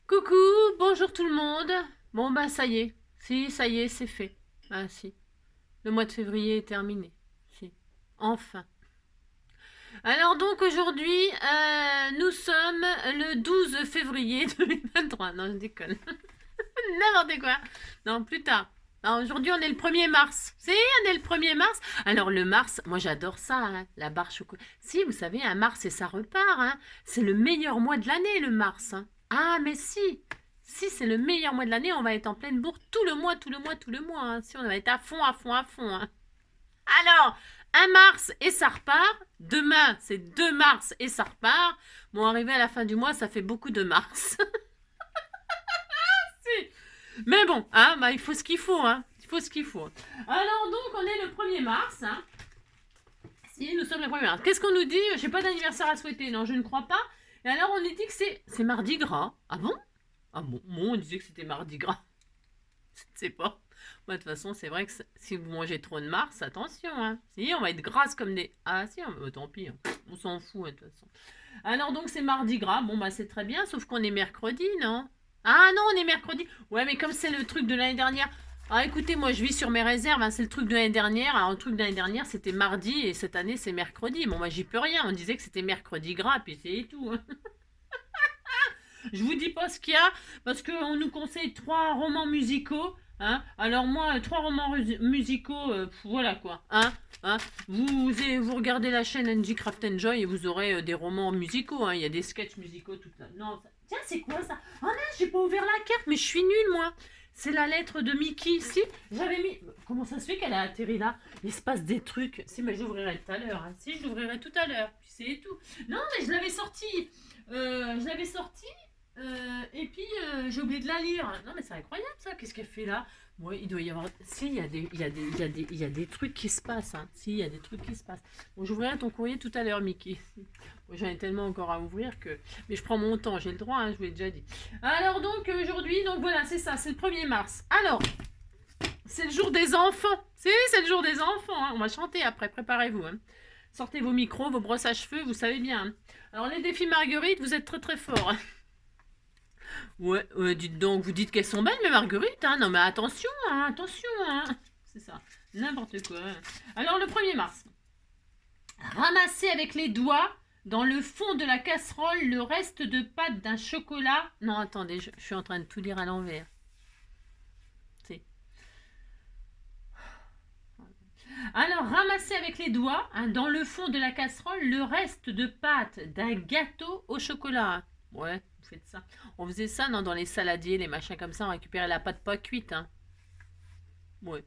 Coucou, bonjour tout le monde. Bon bah ça y est. Si, ça y est, c'est fait. Ah si, le mois de février est terminé. Si, enfin. Alors donc aujourd'hui, nous sommes le 12 février 2023. Non, je déconne. N'importe quoi. Non, plus tard. Non, aujourd'hui on est le 1er mars. Si, on est le 1er mars. Alors le mars, moi j'adore ça, hein, la barre chocolat. Si, vous savez, un mars et ça repart. Hein. C'est le meilleur mois de l'année, le mars. Hein. Ah, mais si. Si c'est le meilleur mois de l'année, on va être en pleine bourre tout le mois, tout le mois, tout le mois. Hein. Si on va être à fond, à fond, à fond. Hein. Alors, un mars et ça repart. Demain, c'est 2 mars et ça repart. Bon, arrivé à la fin du mois, ça fait beaucoup de mars. Si. Mais bon, hein, bah, il faut ce qu'il faut. Hein. Il faut ce qu'il faut. Alors donc, on est le 1er mars. Hein. Si, nous sommes le 1er mars. Qu'est-ce qu'on nous dit? Je n'ai pas d'anniversaire à souhaiter. Non, je ne crois pas. Et alors, on nous dit que c'est mardi gras. Ah bon? Ah bon, on disait que c'était mardi gras. Je ne sais pas. Moi, de toute façon, c'est vrai que si vous mangez trop de mars, attention. Hein. Si, on va être grasse comme des... Ah si, tant pis. Hein. On s'en fout, hein, de toute façon. Alors donc, c'est mardi gras. Bon, bah c'est très bien, sauf qu'on est mercredi, non? Ah non, on est mercredi. Ouais, mais comme c'est le truc de l'année dernière. Ah écoutez, moi je vis sur mes réserves, hein, c'est le truc de l'année dernière. Alors le truc de l'année dernière c'était mardi et cette année c'est mercredi. Bon moi j'y peux rien, on disait que c'était mercredi gras puis c'est tout. Hein. Je vous dis pas ce qu'il y a parce qu'on nous conseille 3 romans musicaux. Hein. Alors moi, 3 romans musicaux, voilà quoi. Hein. Hein. Vous regardez la chaîne NG Craft Enjoy et vous aurez des romans musicaux. Hein. Il y a des sketchs musicaux tout là. Non, tiens, c'est quoi ça? Oh non, j'ai pas ouvert la carte, mais je suis nulle moi. C'est la lettre de Mickey. Si, j'avais mis. Comment ça se fait qu'elle a atterri là? Il se passe des trucs. Si, mais j'ouvrirai tout à l'heure. Hein. Si, je l'ouvrirai tout à l'heure. Puis c'est tout. Non, mais je l'avais sorti. Je l'avais sorti et puis j'ai oublié de la lire. Non mais c'est incroyable ça, qu'est-ce qu'elle fait là? Moi il doit y avoir... Si, il y a des trucs qui se passent. Hein. Si, il y a des trucs qui se passent. Bon, j'ouvrirai ton courrier tout à l'heure, Mickey. Moi j'en ai tellement encore à ouvrir que... Mais je prends mon temps, j'ai le droit, hein, je vous l'ai déjà dit. Alors donc aujourd'hui, donc voilà, c'est ça, c'est le 1er mars. Alors, c'est le jour des enfants. Si, c'est le jour des enfants. Hein. On va chanter après, préparez-vous. Hein. Sortez vos micros, vos brosses à cheveux, vous savez bien. Hein. Alors les défis Marguerite, vous êtes très très forts. Hein. Ouais, dites donc, vous dites qu'elles sont belles, mes marguerites, hein. Non, mais attention, hein, attention, hein. C'est ça, n'importe quoi. Alors, le 1er mars. Ramasser avec les doigts, dans le fond de la casserole, le reste de pâte d'un chocolat. Non, attendez, je suis en train de tout lire à l'envers. C'est... Alors, ramasser avec les doigts, hein, dans le fond de la casserole, le reste de pâte d'un gâteau au chocolat. Ouais, vous faites ça. On faisait ça non, dans les saladiers, les machins comme ça, on récupérait la pâte pas cuite. Hein. Ouais.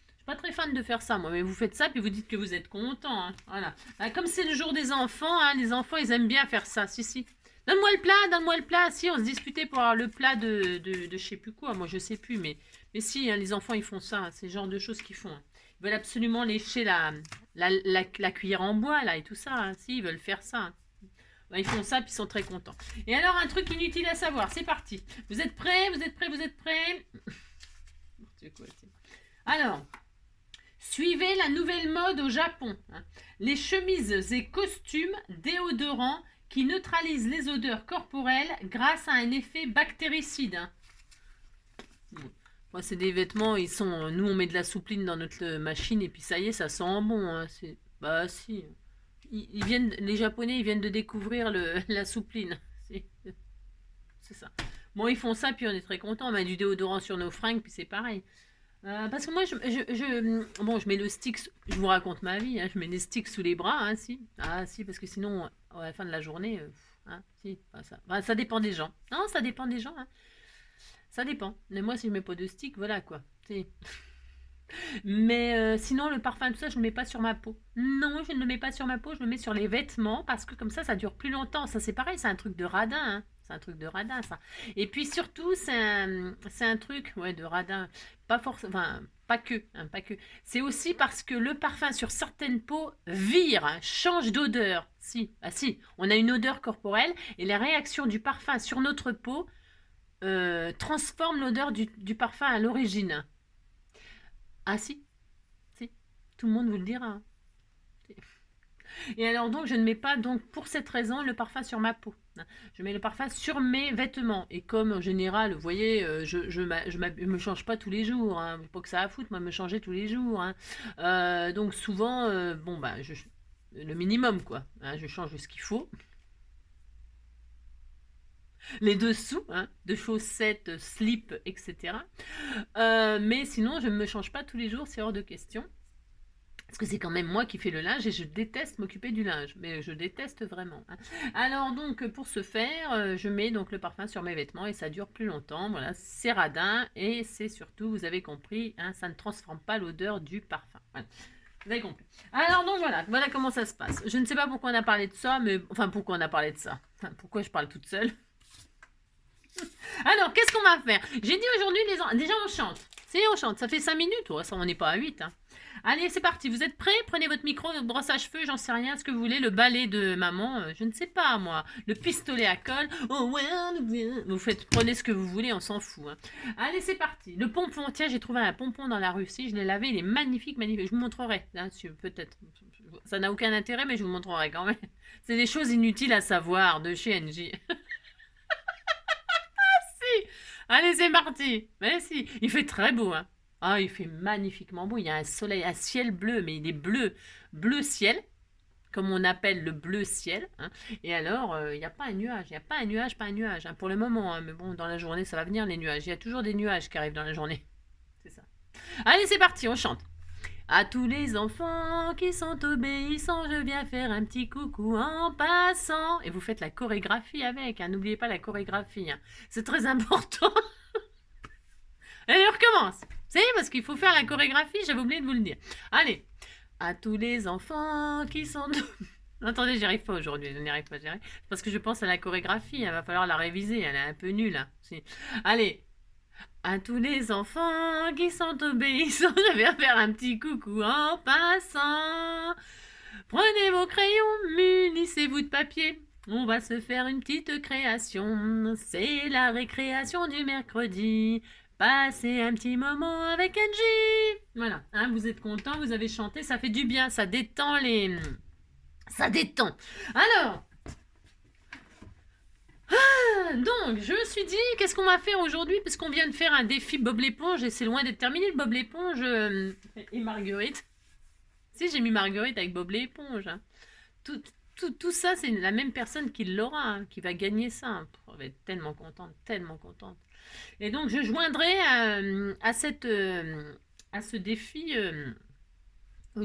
Je suis pas très fan de faire ça, moi, mais vous faites ça, puis vous dites que vous êtes content. Hein. Voilà. Ah, comme c'est le jour des enfants, hein, les enfants, ils aiment bien faire ça. Si, si. Donne-moi le plat, donne-moi le plat. Si, on se disputait pour avoir le plat de je sais plus quoi. Moi, je sais plus, mais si, hein, les enfants, ils font ça. Hein, c'est le genre de choses qu'ils font. Hein. Ils veulent absolument lécher la cuillère en bois, là, et tout ça. Hein. Si, ils veulent faire ça. Hein. Ben, ils font ça, puis ils sont très contents. Et alors, un truc inutile à savoir. C'est parti. Vous êtes prêts? Vous êtes prêts? Vous êtes prêts? Alors, suivez la nouvelle mode au Japon. Hein. Les chemises et costumes déodorants qui neutralisent les odeurs corporelles grâce à un effet bactéricide. Hein. Bon, c'est des vêtements, ils sont. Nous, on met de la soupline dans notre machine et puis ça y est, ça sent bon. Hein. Bah si. Ils viennent, les Japonais, ils viennent de découvrir la soupline. C'est ça. Bon, ils font ça, puis on est très contents. On met du déodorant sur nos fringues, puis c'est pareil. Parce que moi, bon, je mets le stick, je vous raconte ma vie, hein, je mets les sticks sous les bras, hein, si. Ah, si, parce que sinon, à la fin de la journée, hein, si, ça dépend des gens. Non, ça dépend des gens, hein. Ça dépend. Mais moi, si je mets pas de stick, voilà quoi. Si. Mais sinon, le parfum, tout ça, je ne le mets pas sur ma peau. Non, je ne le mets pas sur ma peau, je le mets sur les vêtements parce que comme ça dure plus longtemps. Ça, c'est pareil, c'est un truc de radin. Hein. C'est un truc de radin, ça. Et puis surtout, c'est un truc ouais, de radin. Pas forcément. Enfin, pas que. Hein, pas que. C'est aussi parce que le parfum sur certaines peaux vire, hein, change d'odeur. Si, ah si, on a une odeur corporelle et la réaction du parfum sur notre peau transforme l'odeur du parfum à l'origine. Ah si, si, tout le monde vous le dira. Hein. Et alors donc, je ne mets pas donc pour cette raison le parfum sur ma peau. Je mets le parfum sur mes vêtements. Et comme en général, vous voyez, je me change pas tous les jours. Hein. Pas que ça à foutre, moi, me changer tous les jours. Hein. Donc souvent, bon, bah, le minimum, quoi. Hein, je change ce qu'il faut. Les dessous, hein, de chaussettes, slip, etc. Mais sinon, je ne me change pas tous les jours, c'est hors de question. Parce que c'est quand même moi qui fais le linge et je déteste m'occuper du linge. Mais je déteste vraiment. Hein. Alors donc, pour ce faire, je mets donc le parfum sur mes vêtements et ça dure plus longtemps. Voilà, c'est radin et c'est surtout, vous avez compris, hein, ça ne transforme pas l'odeur du parfum. Voilà. Vous avez compris. Alors donc voilà comment ça se passe. Je ne sais pas pourquoi on a parlé de ça, mais enfin pourquoi on a parlé de ça. Enfin, pourquoi je parle toute seule. Alors, qu'est-ce qu'on va faire? J'ai dit aujourd'hui, déjà on chante. On chante. Ça fait 5 minutes. Oh, ça, on n'est pas à 8. Hein. Allez, c'est parti. Vous êtes prêts? Prenez votre micro, votre brosse à cheveux, j'en sais rien. Ce que vous voulez. Le balai de maman, je ne sais pas, moi. Le pistolet à colle. Oh, ouais. Prenez ce que vous voulez, on s'en fout. Hein. Allez, c'est parti. Le pompon. Tiens, j'ai trouvé un pompon dans la Russie. Je l'ai lavé. Il est magnifique, magnifique. Je vous montrerai. Hein, peut-être. Ça n'a aucun intérêt, mais je vous montrerai quand même. C'est des choses inutiles à savoir de chez NJ. Allez, c'est parti. Mais si, il fait très beau. Hein. Ah, il fait magnifiquement beau. Il y a un soleil, un ciel bleu, mais il est bleu, bleu ciel, comme on appelle le bleu ciel. Hein. Et alors, il n'y a pas un nuage. Il n'y a pas un nuage, hein, pour le moment. Hein. Mais bon, dans la journée, ça va venir les nuages. Il y a toujours des nuages qui arrivent dans la journée. C'est ça. Allez, c'est parti, on chante. À tous les enfants qui sont obéissants, je viens faire un petit coucou en passant. Et vous faites la chorégraphie avec, hein. N'oubliez pas la chorégraphie. Hein. C'est très important. Allez, on recommence. C'est parce qu'il faut faire la chorégraphie, j'avais oublié de vous le dire. Allez. À tous les enfants qui sont... Attendez, j'y arrive pas aujourd'hui, je n'y arrive pas. Parce que je pense à la chorégraphie, il va falloir la réviser, elle est un peu nulle. Hein. Allez. À tous les enfants qui sont obéissants, je viens faire un petit coucou en passant. Prenez vos crayons, munissez-vous de papier. On va se faire une petite création. C'est la récréation du mercredi. Passez un petit moment avec Angie. Voilà, hein, vous êtes contents, vous avez chanté, ça fait du bien, ça détend les... Ça détend. Alors... donc, je me suis dit, qu'est-ce qu'on va faire aujourd'hui? Parce qu'on vient de faire un défi Bob l'éponge et c'est loin d'être terminé le Bob l'éponge et Marguerite. Si, j'ai mis Marguerite avec Bob l'éponge. Hein. Tout ça, c'est la même personne qui l'aura, hein, qui va gagner ça. Hein. On va être tellement contente, tellement contente. Et donc, je joindrai à ce défi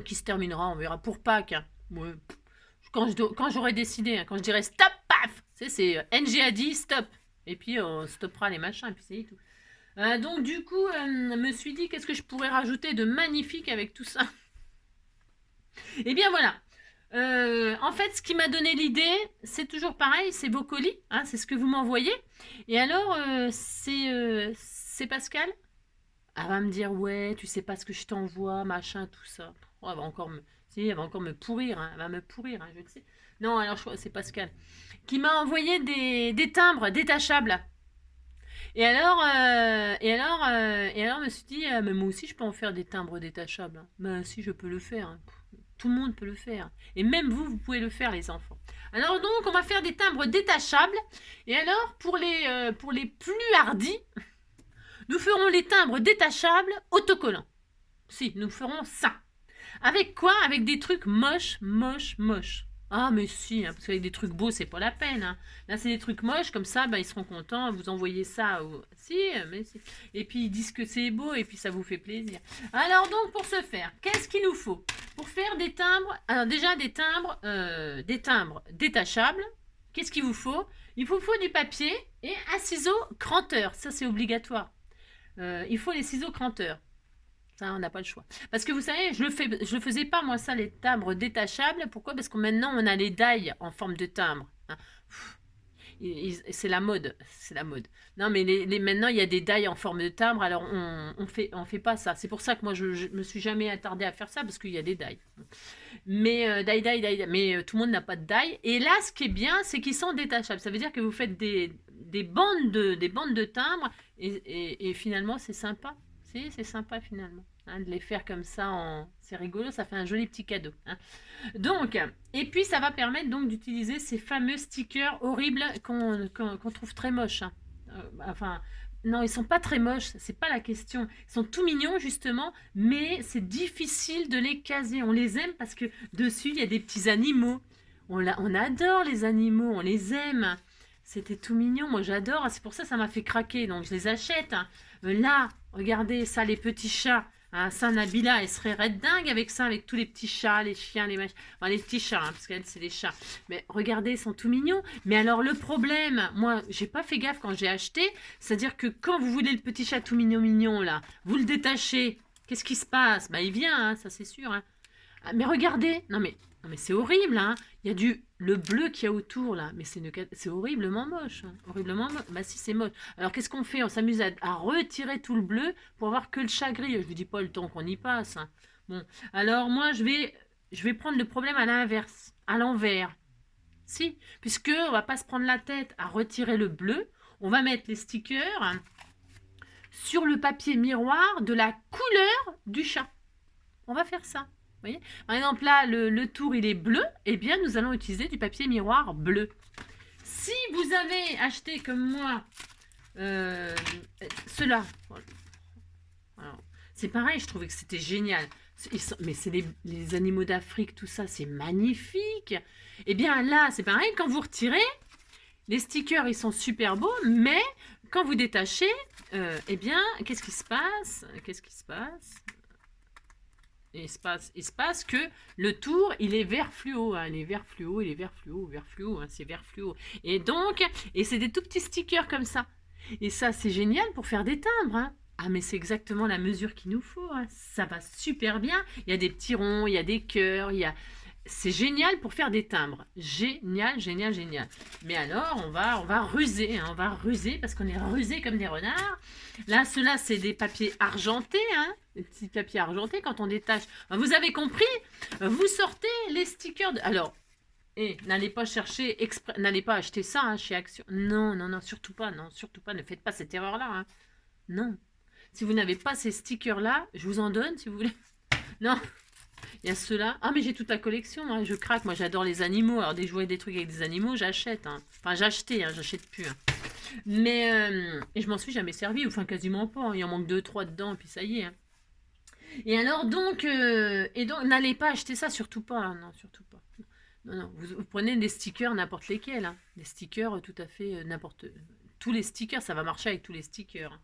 qui se terminera, on verra, pour Pâques. Hein. Ouais. Quand j'aurai décidé, hein, quand je dirai stop, paf, c'est NG a dit stop. Et puis on stoppera les machins, et puis c'est tout. Donc du coup, me suis dit, qu'est-ce que je pourrais rajouter de magnifique avec tout ça? Eh bien voilà. En fait, ce qui m'a donné l'idée, c'est toujours pareil, c'est vos colis, hein, c'est ce que vous m'envoyez. Et alors, c'est Pascal. Elle va me dire, ouais, tu sais pas ce que je t'envoie, machin, tout ça. Oh, elle va encore me pourrir, hein, elle va me pourrir, hein, je le sais. Non, alors je crois que c'est Pascal. Qui m'a envoyé des timbres détachables. Et alors, je me suis dit, mais moi aussi je peux en faire des timbres détachables. Hein. Ben si, je peux le faire. Hein. Tout le monde peut le faire. Et même vous pouvez le faire, les enfants. Alors donc, on va faire des timbres détachables. Et alors, pour les plus hardis, nous ferons les timbres détachables autocollants. Si, nous ferons ça. Avec quoi? Avec des trucs moches. Ah, mais si, hein, parce qu'avec des trucs beaux, c'est pas la peine. Hein. Là, c'est des trucs moches, comme ça, bah, ils seront contents. Vous envoyez ça. Si, mais si. Et puis, ils disent que c'est beau, et puis ça vous fait plaisir. Alors, donc, pour ce faire, qu'est-ce qu'il nous faut? Pour faire des timbres, alors déjà, des timbres détachables, qu'est-ce qu'il vous faut? Il vous faut du papier et un ciseau cranteur. Ça, c'est obligatoire. Il faut les ciseaux cranteurs. Ça, on n'a pas le choix. Parce que vous savez, je le faisais pas, moi, ça, les timbres détachables. Pourquoi? Parce que maintenant, on a les die en forme de timbre. Hein. C'est la mode. C'est la mode. Non, mais maintenant, il y a des die en forme de timbre. Alors, on fait pas ça. C'est pour ça que moi, je me suis jamais attardée à faire ça, parce qu'il y a des die. Mais die. Mais tout le monde n'a pas de die. Et là, ce qui est bien, c'est qu'ils sont détachables. Ça veut dire que vous faites des bandes de timbres. Et finalement, c'est sympa. C'est sympa finalement. hein, de les faire comme ça, c'est rigolo, ça fait un joli petit cadeau. Hein. Donc, et puis ça va permettre donc d'utiliser ces fameux stickers horribles qu'on trouve très moches. Hein. Enfin, non, ils sont pas très moches, c'est pas la question. Ils sont tout mignons justement, mais c'est difficile de les caser. On les aime parce que dessus il y a des petits animaux. On adore les animaux, on les aime. C'était tout mignon, moi j'adore. C'est pour ça que ça m'a fait craquer, donc je les achète. Hein. Là, regardez ça, les petits chats. Hein, ça, Nabila, elle serait red dingue avec ça, avec tous les petits chats, les chiens, les machins. Enfin, les petits chats, hein, parce qu'elle, c'est les chats. Mais regardez, ils sont tout mignons. Mais alors, le problème, moi, j'ai pas fait gaffe quand j'ai acheté. C'est-à-dire que quand vous voulez le petit chat tout mignon, mignon, là, vous le détachez. Qu'est-ce qui se passe? Bah, il vient, hein, ça c'est sûr. Hein. Ah, mais regardez, non mais c'est horrible, hein. Il y a le bleu qu'il y a autour là, mais c'est horriblement moche, hein. Horriblement moche. Bah si c'est moche. Alors qu'est-ce qu'on fait? On s'amuse à retirer tout le bleu pour avoir que le chat gris. Je vous dis pas le temps qu'on y passe. Hein. Bon, alors moi je vais prendre le problème à l'inverse, à l'envers. Si, puisque on va pas se prendre la tête à retirer le bleu, on va mettre les stickers sur le papier miroir de la couleur du chat. On va faire ça. Vous voyez, par exemple, là, le tour, il est bleu. Eh bien, nous allons utiliser du papier miroir bleu. Si vous avez acheté, comme moi, cela, c'est pareil, je trouvais que c'était génial. Mais c'est les animaux d'Afrique, tout ça, c'est magnifique. Eh bien, là, c'est pareil, quand vous retirez, les stickers, ils sont super beaux, mais quand vous détachez, eh bien, qu'est-ce qui se passe? Qu'est-ce qui se passe? Il se passe que le tour, il est vert fluo. Hein. Il est vert fluo, il est vert fluo, vert fluo. Hein, c'est vert fluo. Et donc, c'est des tout petits stickers comme ça. Et ça, c'est génial pour faire des timbres. Hein. Ah, mais c'est exactement la mesure qu'il nous faut. Hein. Ça va super bien. Il y a des petits ronds, il y a des cœurs, c'est génial pour faire des timbres. Génial, génial, génial. Mais alors, on va ruser. Hein. On va ruser parce qu'on est rusé comme des renards. Là, ceux-là, c'est des papiers argentés. Hein. Des petits papiers argentés quand on détache. Vous avez compris? Vous sortez les stickers. Alors, n'allez pas chercher, n'allez pas acheter ça hein, chez Action. Non, non, non, surtout pas. Non, surtout pas. Ne faites pas cette erreur-là. Hein. Non. Si vous n'avez pas ces stickers-là, je vous en donne si vous voulez. Non. Il y a ceux-là. Ah, mais j'ai toute la collection. Hein. Je craque. Moi, j'adore les animaux. Alors, des jouets, des trucs avec des animaux, j'achète. Hein. Enfin, j'ai acheté. Hein. J'achète plus. Hein. Mais, et je m'en suis jamais servi. Enfin, quasiment pas. Hein. Il en manque 2-3 dedans. Et puis, ça y est. Hein. Et alors, donc, n'allez pas acheter ça. Surtout pas. Hein. Non, surtout pas. Non, non. Vous prenez des stickers, n'importe lesquels. Hein. Des stickers tout à fait n'importe. Tous les stickers, ça va marcher avec tous les stickers. Hein.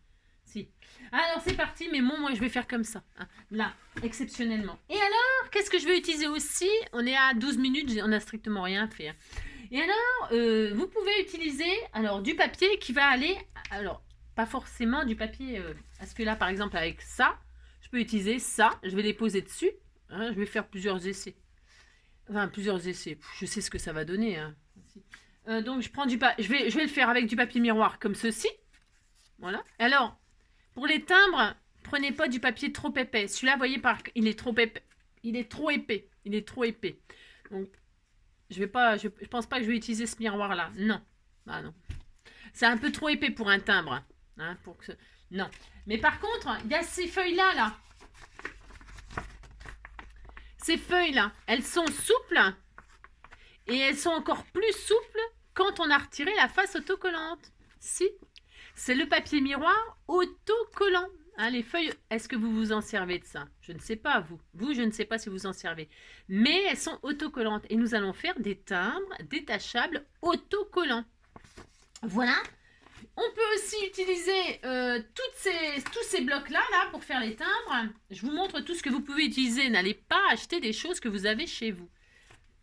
Si. Alors c'est parti, mais bon, moi je vais faire comme ça. Hein. Là, exceptionnellement. Et alors, qu'est-ce que je vais utiliser aussi? On est à 12 minutes, on n'a strictement rien fait. Hein. Et alors, vous pouvez utiliser alors du papier qui va aller... Alors, pas forcément du papier... parce que là, par exemple, avec ça, je peux utiliser ça. Je vais les poser dessus. Hein, je vais faire plusieurs essais. Enfin, plusieurs essais. Je sais ce que ça va donner. Hein. Donc, je prends du papier... Je vais le faire avec du papier miroir comme ceci. Voilà. Alors... Pour les timbres, prenez pas du papier trop épais. Celui-là, vous voyez, il est trop épais. Il est trop épais. Il est trop épais. Donc, je pense pas que je vais utiliser ce miroir-là. Non. Ah non. C'est un peu trop épais pour un timbre. Hein, non. Mais par contre, il y a ces feuilles-là, là. Ces feuilles-là, elles sont souples. Et elles sont encore plus souples quand on a retiré la face autocollante. Si. C'est le papier miroir autocollant. Hein, les feuilles, est-ce que vous vous en servez de ça? Je ne sais pas, vous. Vous, je ne sais pas si vous en servez. Mais elles sont autocollantes. Et nous allons faire des timbres détachables autocollants. Voilà. On peut aussi utiliser tous ces blocs-là là, pour faire les timbres. Je vous montre tout ce que vous pouvez utiliser. N'allez pas acheter des choses que vous avez chez vous.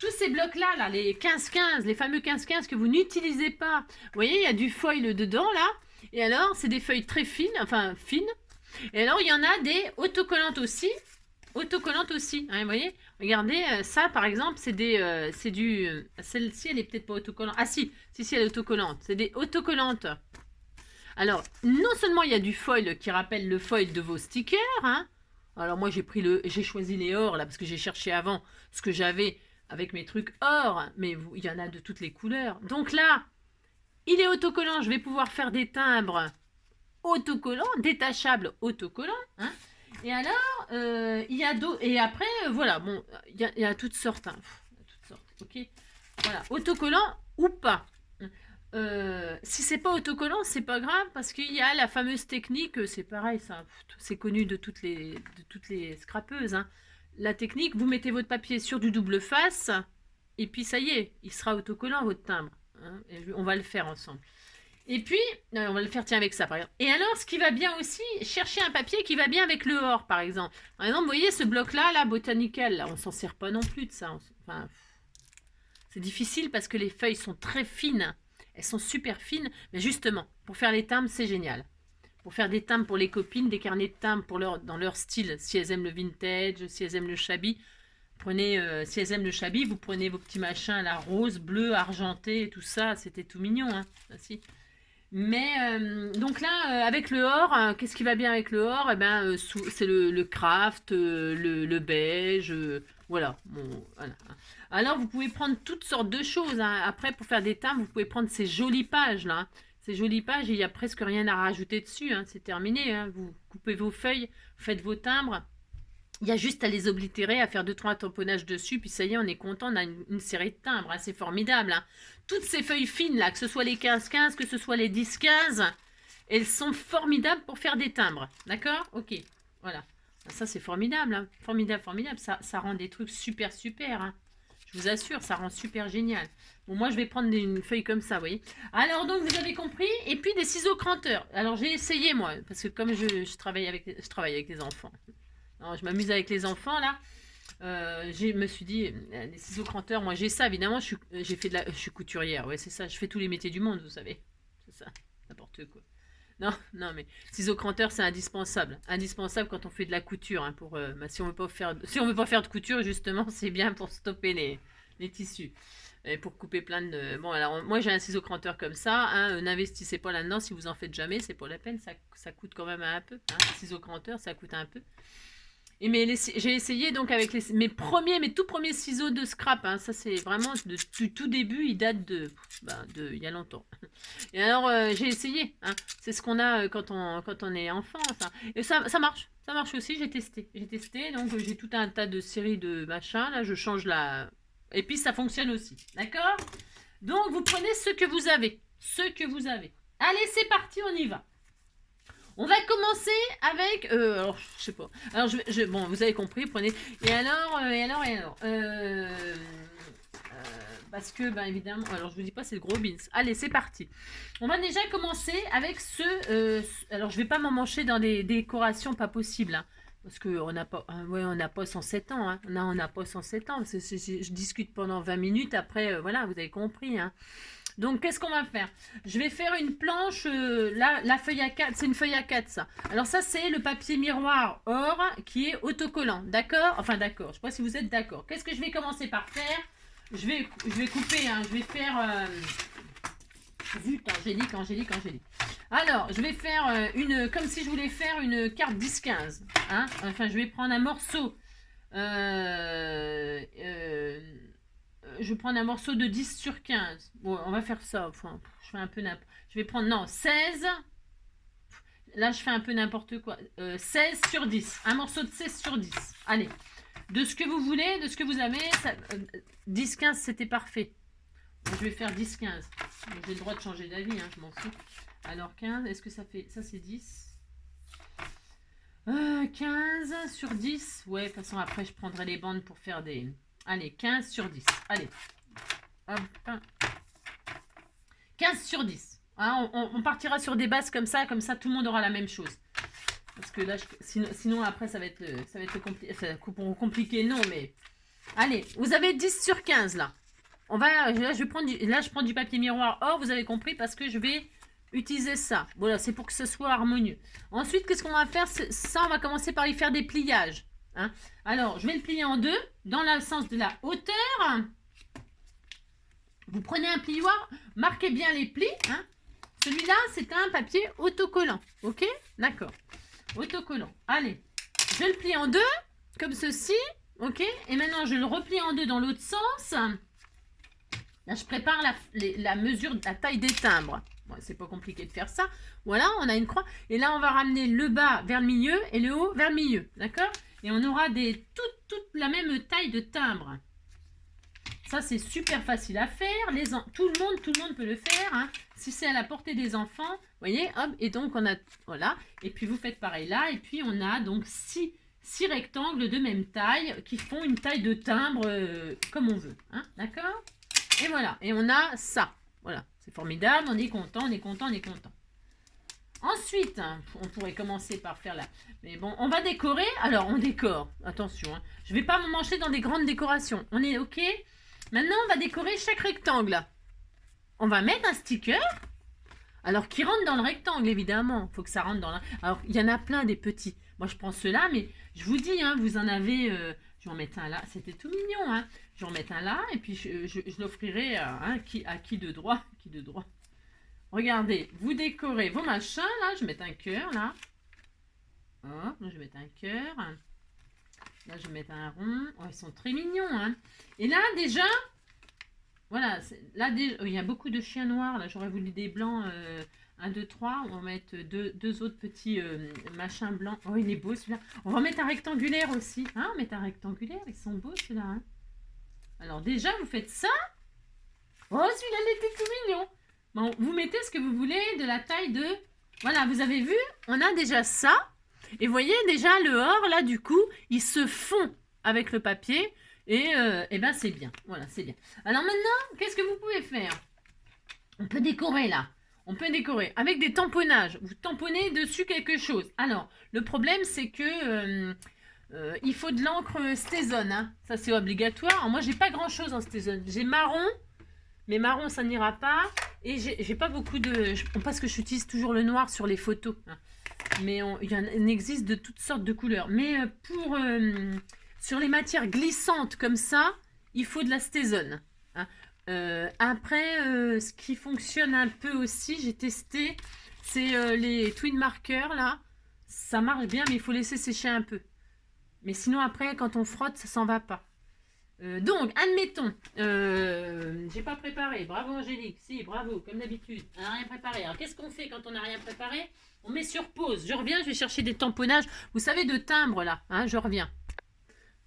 Tous ces blocs-là, là, les 15-15, les fameux 15-15 que vous n'utilisez pas. Vous voyez, il y a du foil dedans, là. Et alors, c'est des feuilles très fines, enfin fines. Et alors, il y en a des autocollantes aussi. Autocollantes aussi, hein, vous voyez. Regardez, ça, par exemple, c'est du... Celle-ci, elle est peut-être pas autocollante. Ah si, elle est autocollante. C'est des autocollantes. Alors, non seulement il y a du foil qui rappelle le foil de vos stickers, hein. Alors, moi, j'ai choisi les or, là, parce que j'ai cherché avant ce que j'avais avec mes trucs or. Mais il y en a de toutes les couleurs. Donc là... Il est autocollant, je vais pouvoir faire des timbres autocollants, détachables autocollants. Hein. Et alors, il y a d'autres. Et après, voilà, bon, il y a toutes sortes. Hein. Toutes sortes, ok. Voilà, autocollant ou pas. Si c'est pas autocollant, c'est pas grave parce qu'il y a la fameuse technique, c'est pareil, ça, c'est connu de toutes les scrapeuses. Hein. La technique, vous mettez votre papier sur du double face et puis ça y est, il sera autocollant votre timbre. Hein, et on va le faire ensemble. Et puis, on va le faire, tiens, avec ça, par exemple. Et alors, ce qui va bien aussi, chercher un papier qui va bien avec le or, par exemple. Par exemple, vous voyez, ce bloc-là, là, botanical, là, on s'en sert pas non plus de ça. Enfin, c'est difficile parce que les feuilles sont très fines. Elles sont super fines. Mais justement, pour faire les timbres, c'est génial. Pour faire des timbres pour les copines, des carnets de timbres pour dans leur style. Si elles aiment le vintage, si elles aiment le shabby. Si elles aiment le shabby, vous prenez vos petits machins, là, rose, bleu, argenté, et tout ça. C'était tout mignon, hein. Ainsi. Mais donc là, avec le or, qu'est-ce qui va bien avec le or? Eh ben, c'est le craft, le beige, voilà. Bon, voilà. Alors, vous pouvez prendre toutes sortes de choses. Hein. Après, pour faire des timbres, vous pouvez prendre ces jolies pages là. Hein. Ces jolies pages, il n'y a presque rien à rajouter dessus. Hein. C'est terminé. Hein. Vous coupez vos feuilles, vous faites vos timbres. Il y a juste à les oblitérer, à faire 2-3 tamponnages dessus, puis ça y est, on est content, on a une série de timbres, hein, c'est formidable. Hein. Toutes ces feuilles fines, là, que ce soit les 15-15, que ce soit les 10-15, elles sont formidables pour faire des timbres, d'accord? Ok, voilà. Ça, c'est formidable, hein. Formidable, formidable, ça rend des trucs super, super, hein. Je vous assure, ça rend super génial. Bon, moi, je vais prendre une feuille comme ça, vous voyez. Alors, donc, vous avez compris. Et puis, des ciseaux cranteurs. Alors, j'ai essayé, moi, parce que comme je travaille avec les enfants. Non, je m'amuse avec les enfants là. Je me suis dit, les ciseaux cranteurs, moi j'ai ça évidemment. Je suis couturière, ouais, c'est ça. Je fais tous les métiers du monde, vous savez. C'est ça, n'importe quoi. Non, non, mais ciseaux cranteurs, c'est indispensable. Indispensable quand on fait de la couture. Hein, si on veut pas faire de couture, justement, c'est bien pour stopper les tissus. Et pour couper plein de... Bon, alors, moi, j'ai un ciseau cranteur comme ça. Hein, n'investissez pas là-dedans. Si vous en faites jamais, c'est pas la peine. Ça coûte quand même un peu. Hein, ciseau cranteur, ça coûte un peu. Mais j'ai essayé donc avec mes tout premiers ciseaux de scrap. Hein, ça, c'est vraiment du tout début. Ils datent il y a longtemps. Et alors, j'ai essayé. Hein, c'est ce qu'on a quand on est enfant. Ça. Et ça marche. Ça marche aussi. J'ai testé. Donc, j'ai tout un tas de séries de machins. Là, je change la... Et puis, ça fonctionne aussi. D'accord? Donc, vous prenez ce que vous avez. Allez, c'est parti, on y va. On va commencer avec... alors, je sais pas. Alors, bon, vous avez compris, prenez... Et alors... parce que, ben, évidemment... Alors, je vous dis pas, c'est le gros beans. Allez, c'est parti. On va déjà commencer avec alors, je vais pas m'emmancher dans des décorations pas possibles, hein, parce qu'on n'a pas... on n'a pas 107 ans, hein. On n'a pas 107 ans. Je discute pendant 20 minutes, après, voilà, vous avez compris, hein. Donc, qu'est-ce qu'on va faire? Je vais faire une planche, la feuille A4, c'est une feuille A4, ça. Alors, ça, c'est le papier miroir or qui est autocollant, d'accord? Enfin, d'accord, je ne sais pas si vous êtes d'accord. Qu'est-ce que je vais commencer par faire? Je vais couper, hein, je vais faire... Zut, Angélique. Alors, je vais faire comme si je voulais faire une carte 10-15. Hein? Enfin, je vais prendre un morceau... je vais prendre un morceau de 10 sur 15. Bon, on va faire ça. Enfin, je fais un peu n'importe... Je vais prendre, non, 16. Là, je fais un peu n'importe quoi. 16 sur 10. Un morceau de 16 sur 10. Allez. De ce que vous voulez, de ce que vous avez. 10-15, c'était parfait. Bon, je vais faire 10-15. J'ai le droit de changer d'avis, hein, je m'en fous. Alors, 15, est-ce que ça fait... Ça, c'est 10. 15 sur 10. Ouais, de toute façon, après, je prendrai les bandes pour faire des... Allez, 15 sur 10. Allez. Hop. 15 sur 10. Hein, on partira sur des bases comme ça tout le monde aura la même chose. Parce que là, sinon après, ça va être compliqué. Non, mais... Allez, vous avez 10 sur 15, là. Là, je prends du papier miroir or, vous avez compris, parce que je vais utiliser ça. Voilà, c'est pour que ce soit harmonieux. Ensuite, qu'est-ce qu'on va faire? Ça, on va commencer par y faire des pliages. Hein. Alors, je vais le plier en deux, dans le sens de la hauteur. Vous prenez un plioir, marquez bien les plis. Hein. Celui-là, c'est un papier autocollant. Ok? D'accord. Autocollant. Allez, je le plie en deux, comme ceci. Ok? Et maintenant, je le replie en deux dans l'autre sens. Là, je prépare la mesure de la taille des timbres. Bon, c'est pas compliqué de faire ça. Voilà, on a une croix. Et là, on va ramener le bas vers le milieu et le haut vers le milieu. D'accord? Et on aura toute la même taille de timbre. Ça, c'est super facile à faire. Tout le monde peut le faire. Hein. Si c'est à la portée des enfants, vous voyez, hop, et donc on a, voilà. Et puis vous faites pareil là. Et puis on a donc 6 rectangles de même taille qui font une taille de timbre comme on veut. Hein, d'accord? Et voilà. Et on a ça. Voilà. C'est formidable. On est content, on est content, on est content. Ensuite, on pourrait commencer par faire là. Mais bon, on va décorer. Alors, on décore. Attention, hein. Je ne vais pas me mancher dans des grandes décorations. On est OK? Maintenant, on va décorer chaque rectangle. On va mettre un sticker. Alors, qui rentre dans le rectangle, évidemment. Il faut que ça rentre dans le... Alors, il y en a plein des petits. Moi, je prends ceux-là, mais je vous dis, hein, vous en avez... je vais en mettre un là. C'était tout mignon, hein. Je vais en mettre un là, et puis je l'offrirai à qui de droit. Qui de droit. Regardez, vous décorez vos machins, là. Je vais mettre un cœur, là. Oh, je vais mettre un cœur. Là, je vais mettre un rond. Oh, ils sont très mignons, hein. Et là, déjà... Voilà, là, il y a beaucoup de chiens noirs. Là, j'aurais voulu des blancs. 1, 2, 3. On va mettre deux autres petits machins blancs. Oh, il est beau, celui-là. On va mettre un rectangulaire aussi. Hein, on va mettre un rectangulaire. Ils sont beaux, ceux-là. Hein. Alors, déjà, vous faites ça. Oh, celui-là, il était tout mignon. Bon, vous mettez ce que vous voulez de la taille de... Voilà, vous avez vu, on a déjà ça. Et vous voyez déjà le or, là, du coup, il se fond avec le papier. Et ben, c'est bien. Voilà, c'est bien. Alors maintenant, qu'est-ce que vous pouvez faire? On peut décorer, là. On peut décorer avec des tamponnages. Vous tamponnez dessus quelque chose. Alors, le problème, c'est que... il faut de l'encre Stézone. Hein. Ça, c'est obligatoire. Alors, moi, j'ai pas grand-chose en Stézone. J'ai marron. Mais marron, ça n'ira pas. Et j'ai pas beaucoup de... Parce que j'utilise toujours le noir sur les photos. Hein. Mais il existe de toutes sortes de couleurs. Mais sur les matières glissantes comme ça, il faut de la Stézone. Hein. Après, ce qui fonctionne un peu aussi, j'ai testé, c'est les twin markers là. Ça marche bien, mais il faut laisser sécher un peu. Mais sinon, après, quand on frotte, ça s'en va pas. Donc, admettons, j'ai pas préparé, bravo Angélique, si, bravo, comme d'habitude, on n'a rien préparé. Alors, qu'est-ce qu'on fait quand on n'a rien préparé? On met sur pause, je reviens, je vais chercher des tamponnages, vous savez, de timbre là, hein, je reviens.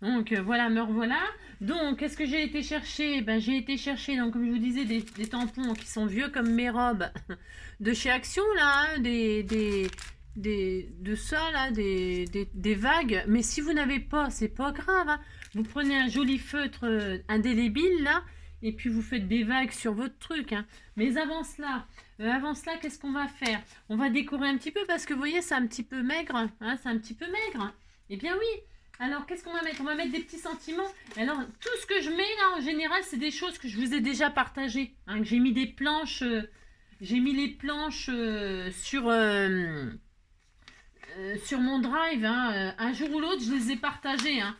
Donc, voilà, me revoilà. Donc, qu'est-ce que j'ai été chercher? Ben, j'ai été chercher, donc, comme je vous disais, des tampons qui sont vieux comme mes robes de chez Action, là, hein, de ça, là, des vagues. Mais si vous n'avez pas, c'est pas grave, hein. Vous prenez un joli feutre indélébile, là, et puis vous faites des vagues sur votre truc. Hein. Mais avant cela, qu'est-ce qu'on va faire? On va décorer un petit peu, parce que vous voyez, c'est un petit peu maigre. Hein, c'est un petit peu maigre. Eh bien oui. Alors, qu'est-ce qu'on va mettre? On va mettre des petits sentiments. Alors, tout ce que je mets, là, en général, c'est des choses que je vous ai déjà partagées. Hein, que j'ai mis des planches... j'ai mis les planches sur mon drive. Hein, un jour ou l'autre, je les ai partagées. Hein.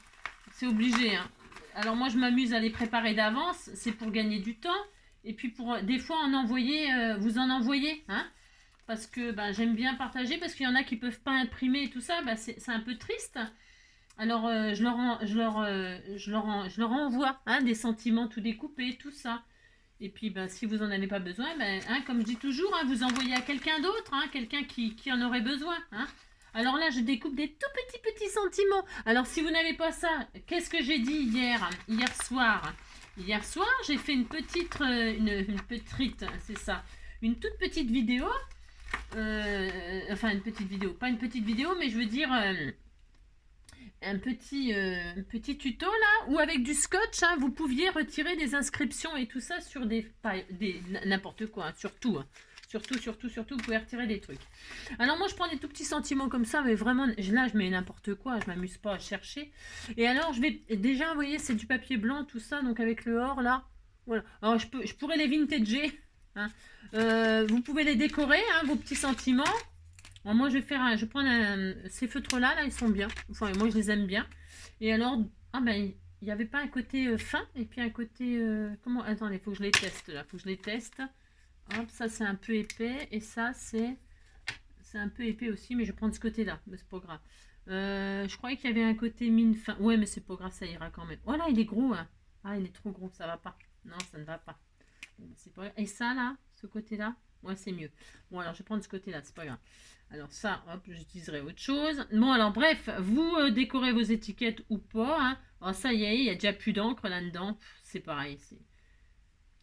C'est obligé. Hein. Alors moi, je m'amuse à les préparer d'avance. C'est pour gagner du temps. Et puis, pour des fois, vous en envoyez. Hein, parce que ben, j'aime bien partager. Parce qu'il y en a qui ne peuvent pas imprimer et tout ça. Ben, c'est un peu triste. Alors, je leur envoie hein, des sentiments tout découpés, tout ça. Et puis, ben, si vous n'en avez pas besoin, ben, hein, comme je dis toujours, hein, vous envoyez à quelqu'un d'autre, hein, quelqu'un qui en aurait besoin. Hein. Alors là, je découpe des tout petits sentiments. Alors, si vous n'avez pas ça, qu'est-ce que j'ai dit hier soir? Hier soir, j'ai fait une petite, c'est ça, une toute petite vidéo. Enfin, une petite vidéo, pas une petite vidéo, mais je veux dire... un petit tuto là où avec du scotch hein, vous pouviez retirer des inscriptions et tout ça sur n'importe quoi, hein, surtout vous pouvez retirer des trucs. Alors moi je prends des tout petits sentiments comme ça, mais vraiment là je mets n'importe quoi, je m'amuse pas à chercher. Et alors je vais déjà, vous voyez, c'est du papier blanc tout ça, donc avec le or là, voilà. Alors je pourrais les vintager, hein. Vous pouvez les décorer, hein, vos petits sentiments. Alors moi je vais prendre ces feutres là, ils sont bien, enfin moi je les aime bien. Et alors, il n'y avait pas un côté fin et puis un côté, comment, attendez, il faut que je les teste là, faut que je les teste. Hop, ça c'est un peu épais et ça c'est un peu épais aussi, mais je vais prendre ce côté là, mais c'est pas grave. Je croyais qu'il y avait un côté mine fin, ouais mais c'est pas grave, ça ira quand même. Voilà, il est gros, hein. Ah il est trop gros, ça va pas, non ça ne va pas. C'est pas... Et ça là, ce côté là. Ouais, c'est mieux. Bon, alors je vais prendre ce côté-là, c'est pas grave. Alors ça, hop, j'utiliserai autre chose. Bon, alors bref, vous décorez vos étiquettes ou pas. Hein. Alors ça y est, il y a déjà plus d'encre là-dedans. C'est pareil, c'est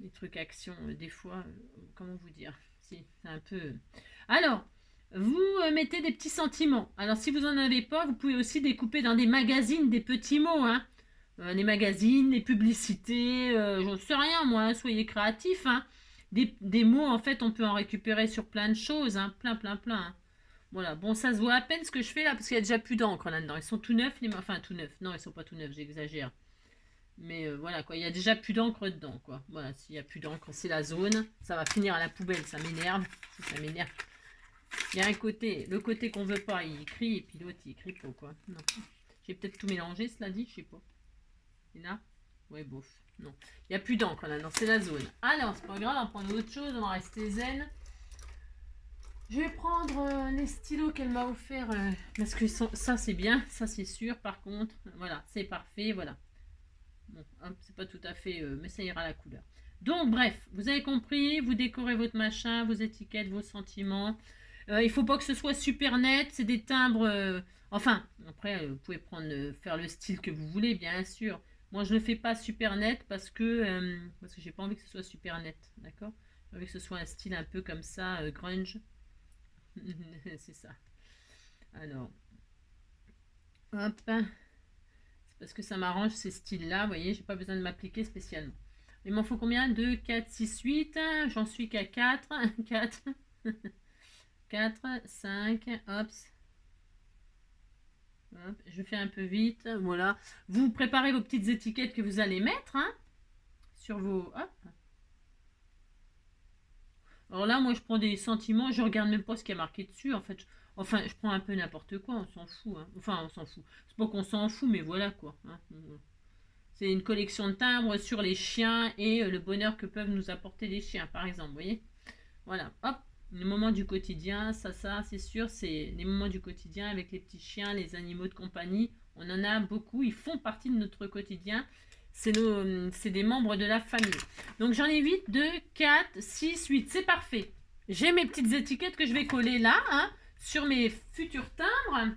des trucs action, des fois, comment vous dire. C'est un peu... Alors, vous mettez des petits sentiments. Alors si vous n'en avez pas, vous pouvez aussi découper dans des magazines des petits mots. Hein. Les magazines, les publicités, j'en sais rien moi, hein, soyez créatifs. Hein. Des mots, en fait, on peut en récupérer sur plein de choses, hein, plein. Hein. Voilà, bon, ça se voit à peine ce que je fais là, parce qu'il y a déjà plus d'encre là-dedans. Ils sont tout neufs, enfin tout neufs, non, ils sont pas tout neufs, j'exagère. Mais voilà, quoi, il y a déjà plus d'encre dedans, quoi. Voilà, s'il y a plus d'encre, c'est la zone. Ça va finir à la poubelle, ça m'énerve. Ça m'énerve. Il y a un côté, le côté qu'on veut pas, il écrit, et puis l'autre, il écrit pas, quoi. Non. J'ai peut-être tout mélangé, cela dit, je sais pas. Et là, ouais, bof. Non. Il n'y a plus d'encre là-dedans, c'est la zone. Alors, c'est pas grave, on va prendre autre chose, on va rester zen. Je vais prendre les stylos qu'elle m'a offert parce que ça c'est bien, ça c'est sûr. Par contre, voilà, c'est parfait, voilà. Bon, c'est pas tout à fait, mais ça ira la couleur. Donc bref, vous avez compris, vous décorez votre machin, vos étiquettes, vos sentiments. Il faut pas que ce soit super net, c'est des timbres. Enfin, après, vous pouvez faire le style que vous voulez, bien sûr. Moi, je ne le fais pas super net parce que j'ai pas envie que ce soit super net, d'accord? J'ai envie que ce soit un style un peu comme ça, grunge. C'est ça. Alors, hop. C'est parce que ça m'arrange ces styles-là. Vous voyez, j'ai pas besoin de m'appliquer spécialement. Il m'en faut combien? 2, 4, 6, 8. J'en suis qu'à 4. 4. 4, 5. Hop. Hop. Je fais un peu vite. Voilà. Vous préparez vos petites étiquettes que vous allez mettre. Hein, sur vos... Hop. Alors là, moi, je prends des sentiments, je regarde même pas ce qu'il y a marqué dessus. En fait, enfin, je prends un peu n'importe quoi, on s'en fout. Hein. Enfin, on s'en fout. C'est pas qu'on s'en fout, mais voilà quoi. Hein. C'est une collection de timbres sur les chiens et le bonheur que peuvent nous apporter les chiens, par exemple. Vous voyez? Voilà. Hop. Les moments du quotidien, ça, c'est sûr, c'est les moments du quotidien avec les petits chiens, les animaux de compagnie. On en a beaucoup, ils font partie de notre quotidien. C'est des membres de la famille. Donc j'en ai 8, 2, 4, 6, 8. C'est parfait. J'ai mes petites étiquettes que je vais coller là, hein, sur mes futurs timbres.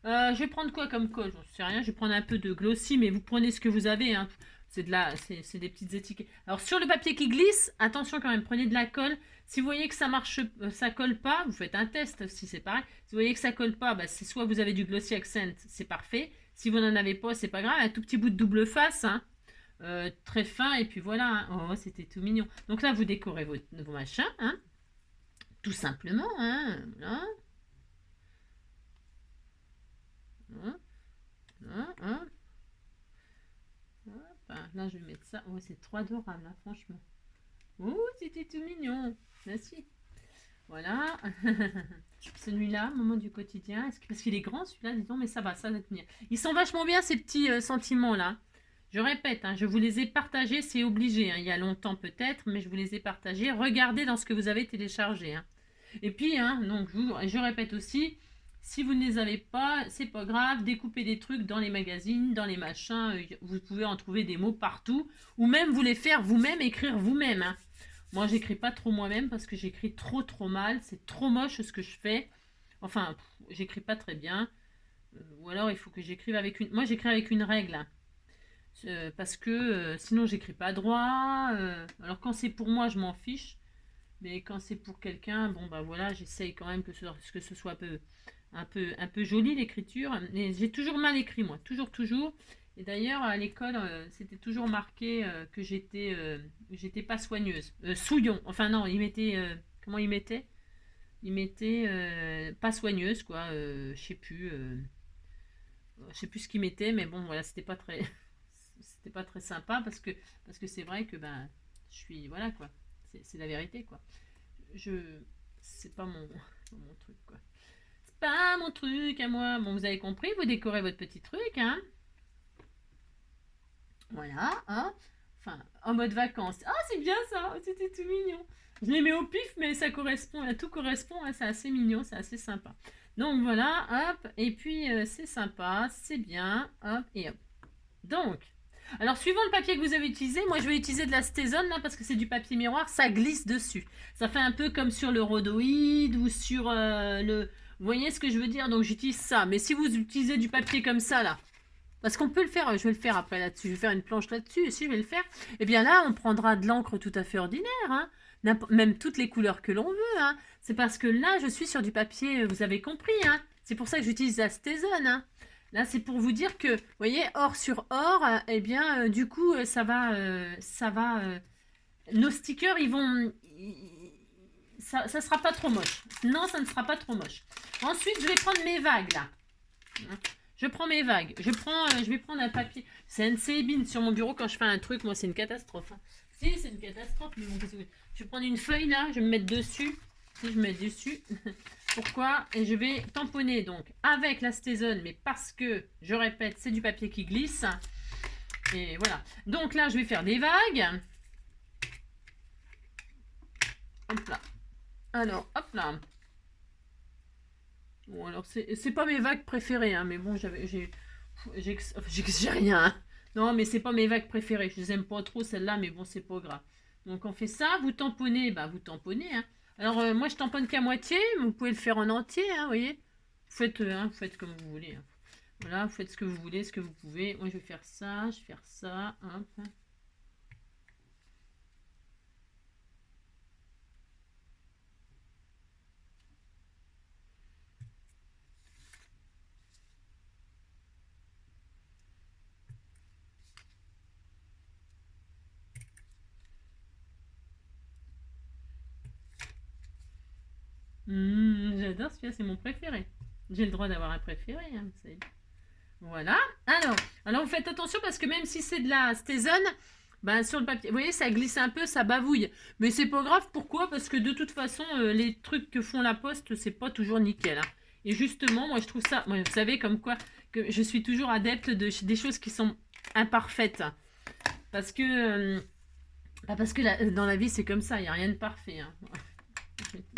Je vais prendre quoi comme colle? J'en sais rien. Je vais prendre un peu de glossy, mais vous prenez ce que vous avez. Hein. C'est des petites étiquettes. Alors sur le papier qui glisse, attention quand même, prenez de la colle. Si vous voyez que ça marche, ça colle pas, vous faites un test si c'est pareil. Si vous voyez que ça colle pas, bah, c'est soit vous avez du glossy accent, c'est parfait. Si vous n'en avez pas, c'est pas grave. Un tout petit bout de double face, hein, très fin, et puis voilà. Hein. Oh, c'était tout mignon. Donc là, vous décorez vos machins, hein, tout simplement. Hein, voilà. Là, je vais mettre ça. Oh, c'est trop adorable, hein, franchement. Oh, c'était tout mignon. Merci. Voilà. Celui-là, moment du quotidien. Parce qu'il est grand, celui-là, disons, mais ça va tenir. Ils sont vachement bien, ces petits sentiments-là. Je répète, hein, je vous les ai partagés, c'est obligé. Hein, il y a longtemps peut-être, mais je vous les ai partagés. Regardez dans ce que vous avez téléchargé. Hein. Et puis, hein, donc, je répète aussi, si vous ne les avez pas, c'est pas grave, découpez des trucs dans les magazines, dans les machins, vous pouvez en trouver des mots partout, ou même vous les faire vous-même, écrire vous-même. Hein. Moi, j'écris pas trop moi-même parce que j'écris trop mal, c'est trop moche ce que je fais. Enfin, j'écris pas très bien. Ou alors, il faut que j'écrive avec une... Moi, j'écris avec une règle. Hein. Parce que sinon, j'écris pas droit. Alors, quand c'est pour moi, je m'en fiche. Mais quand c'est pour quelqu'un, bon, bah voilà, j'essaye quand même que ce soit un peu joli l'écriture. Mais j'ai toujours mal écrit, moi, toujours. Et d'ailleurs, à l'école, c'était toujours marqué que j'étais pas soigneuse. Souillon, enfin non, comment il mettait? Il mettait pas soigneuse, quoi. Je sais plus ce qu'il mettait, mais bon, voilà, c'était pas très, c'était pas très sympa parce que c'est vrai que ben, je suis, voilà quoi, c'est la vérité quoi. C'est pas mon truc quoi. C'est pas mon truc à moi. Bon, vous avez compris, vous décorez votre petit truc, hein. Voilà, hein. Enfin, en mode vacances. Ah, c'est bien ça, c'était tout mignon. Je les mets au pif, mais ça correspond, tout correspond, hein, c'est assez mignon, c'est assez sympa. Donc voilà, hop, et puis c'est sympa, c'est bien, hop, et hop. Donc, Alors, suivant le papier que vous avez utilisé, moi je vais utiliser de la Stézone là parce que c'est du papier miroir, ça glisse dessus. Ça fait un peu comme sur le rhodoïde ou sur le... Vous voyez ce que je veux dire? Donc j'utilise ça. Mais si vous utilisez du papier comme ça là, parce qu'on peut le faire, je vais le faire après là-dessus, je vais faire une planche là-dessus, si je vais le faire, et bien là on prendra de l'encre tout à fait ordinaire, hein, même toutes les couleurs que l'on veut, hein. C'est parce que là je suis sur du papier, vous avez compris, hein. C'est pour ça que j'utilise la Stézone, hein. Là c'est pour vous dire que, vous voyez, or sur or, eh bien du coup nos stickers ils vont... Ça sera pas trop moche. Non, ça ne sera pas trop moche. Ensuite, je vais prendre mes vagues là. Je prends mes vagues. Je vais prendre un papier. C'est un CB sur mon bureau quand je fais un truc. Moi, c'est une catastrophe. Hein. Si, c'est une catastrophe. Mais bon, je vais prendre une feuille là. Je vais me mettre dessus. Si je me mets dessus. Pourquoi? Et je vais tamponner donc avec la Stézone. Mais parce que, je répète, c'est du papier qui glisse. Et voilà. Donc là, je vais faire des vagues. Hop là. Alors, hop là. Bon, alors, c'est pas mes vagues préférées, hein, mais bon, j'ai rien. Hein. Non, mais c'est pas mes vagues préférées. Je les aime pas trop, celles-là, mais bon, c'est pas grave. Donc, on fait ça. Vous tamponnez, bah, vous tamponnez. Hein. Alors, moi, je tamponne qu'à moitié, mais vous pouvez le faire en entier, hein, vous voyez. Vous faites comme vous voulez. Hein. Voilà, vous faites ce que vous voulez, ce que vous pouvez. Moi, je vais faire ça, je vais faire ça. Hop. J'adore celui-là, c'est mon préféré. J'ai le droit d'avoir un préféré, hein, vous savez. Voilà. Alors vous faites attention parce que même si c'est de la Stézone, ben sur le papier, vous voyez, ça glisse un peu, ça bavouille. Mais c'est pas grave, pourquoi? Parce que de toute façon, les trucs que font la poste, c'est pas toujours nickel. Hein. Et justement, moi je trouve ça, moi, vous savez, comme quoi, que je suis toujours adepte des choses qui sont imparfaites. Parce que, dans la vie, c'est comme ça, il n'y a rien de parfait. Hein.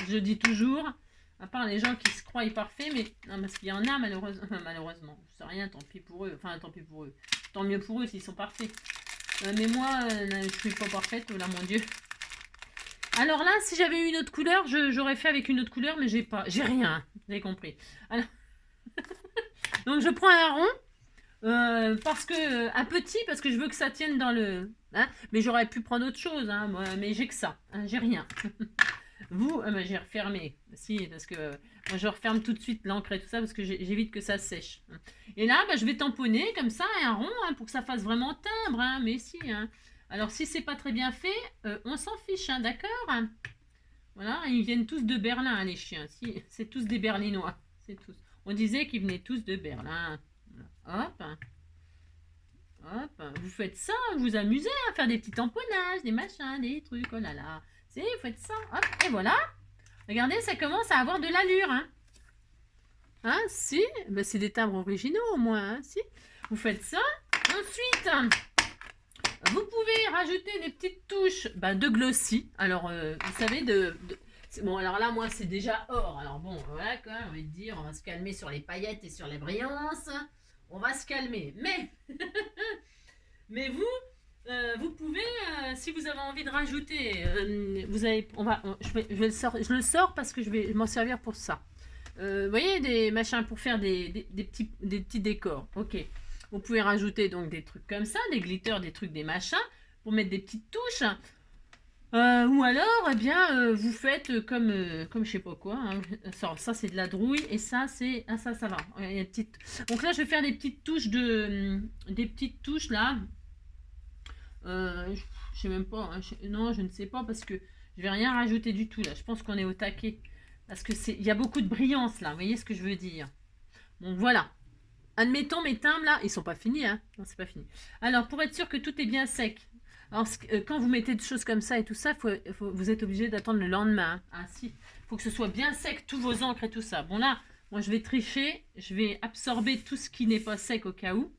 Je dis toujours, à part les gens qui se croient parfaits, mais non, parce qu'il y en a malheureusement. Je sais rien, tant pis pour eux. Enfin, tant pis pour eux. Tant mieux pour eux s'ils sont parfaits. Mais moi, je suis pas parfaite, là, mon Dieu. Alors là, si j'avais eu une autre couleur, j'aurais fait avec une autre couleur, mais j'ai rien. Vous avez compris. Alors... Donc je prends un rond. Parce que un petit, parce que je veux que ça tienne dans le... Hein, mais j'aurais pu prendre autre chose, hein, moi, mais j'ai que ça. Hein, j'ai rien. Vous, j'ai refermé. Si, parce que moi, je referme tout de suite l'encre et tout ça parce que j'évite que ça sèche. Et là, je vais tamponner comme ça, un rond, hein, pour que ça fasse vraiment timbre. Hein, mais si. Hein. Alors, si c'est pas très bien fait, on s'en fiche, hein, d'accord? Voilà, ils viennent tous de Berlin, hein, les chiens. Si, c'est tous des Berlinois. C'est tous. On disait qu'ils venaient tous de Berlin. Voilà. Hop. Hop. Vous faites ça, vous vous amusez à faire des petits tamponnages, des machins, des trucs. Oh là là. Vous faites ça, hop, et voilà. Regardez, ça commence à avoir de l'allure. Hein, si, ben, c'est des timbres originaux au moins. Hein, si, vous faites ça. Ensuite, vous pouvez rajouter des petites touches de glossy. Alors, vous savez, bon, alors là, moi, c'est déjà or. Alors bon, voilà, quoi, on va dire, on va se calmer sur les paillettes et sur les brillances. On va se calmer. Mais vous... vous pouvez, si vous avez envie de rajouter, je le sors parce que je vais m'en servir pour ça. Vous voyez, des machins pour faire des petits décors. Ok. Vous pouvez rajouter donc des trucs comme ça, des glitters, des trucs, des machins, pour mettre des petites touches. Ou alors, eh bien, vous faites comme je sais pas quoi. Hein. Ça, c'est de la drouille et ça, c'est... Ah, ça va. Il y a donc là, je vais faire des petites touches là. Je sais même pas. Hein, non, je ne sais pas parce que je vais rien rajouter du tout là. Je pense qu'on est au taquet. Parce que il y a beaucoup de brillance là. Vous voyez ce que je veux dire? Bon, voilà. Admettons mes timbres là. Ils sont pas finis. Hein. Non, c'est pas fini. Alors, pour être sûr que tout est bien sec. Alors, quand vous mettez des choses comme ça et tout ça, vous êtes obligé d'attendre le lendemain. Hein. Ah si. Il faut que ce soit bien sec, tous vos encres et tout ça. Bon là, moi je vais tricher. Je vais absorber tout ce qui n'est pas sec au cas où.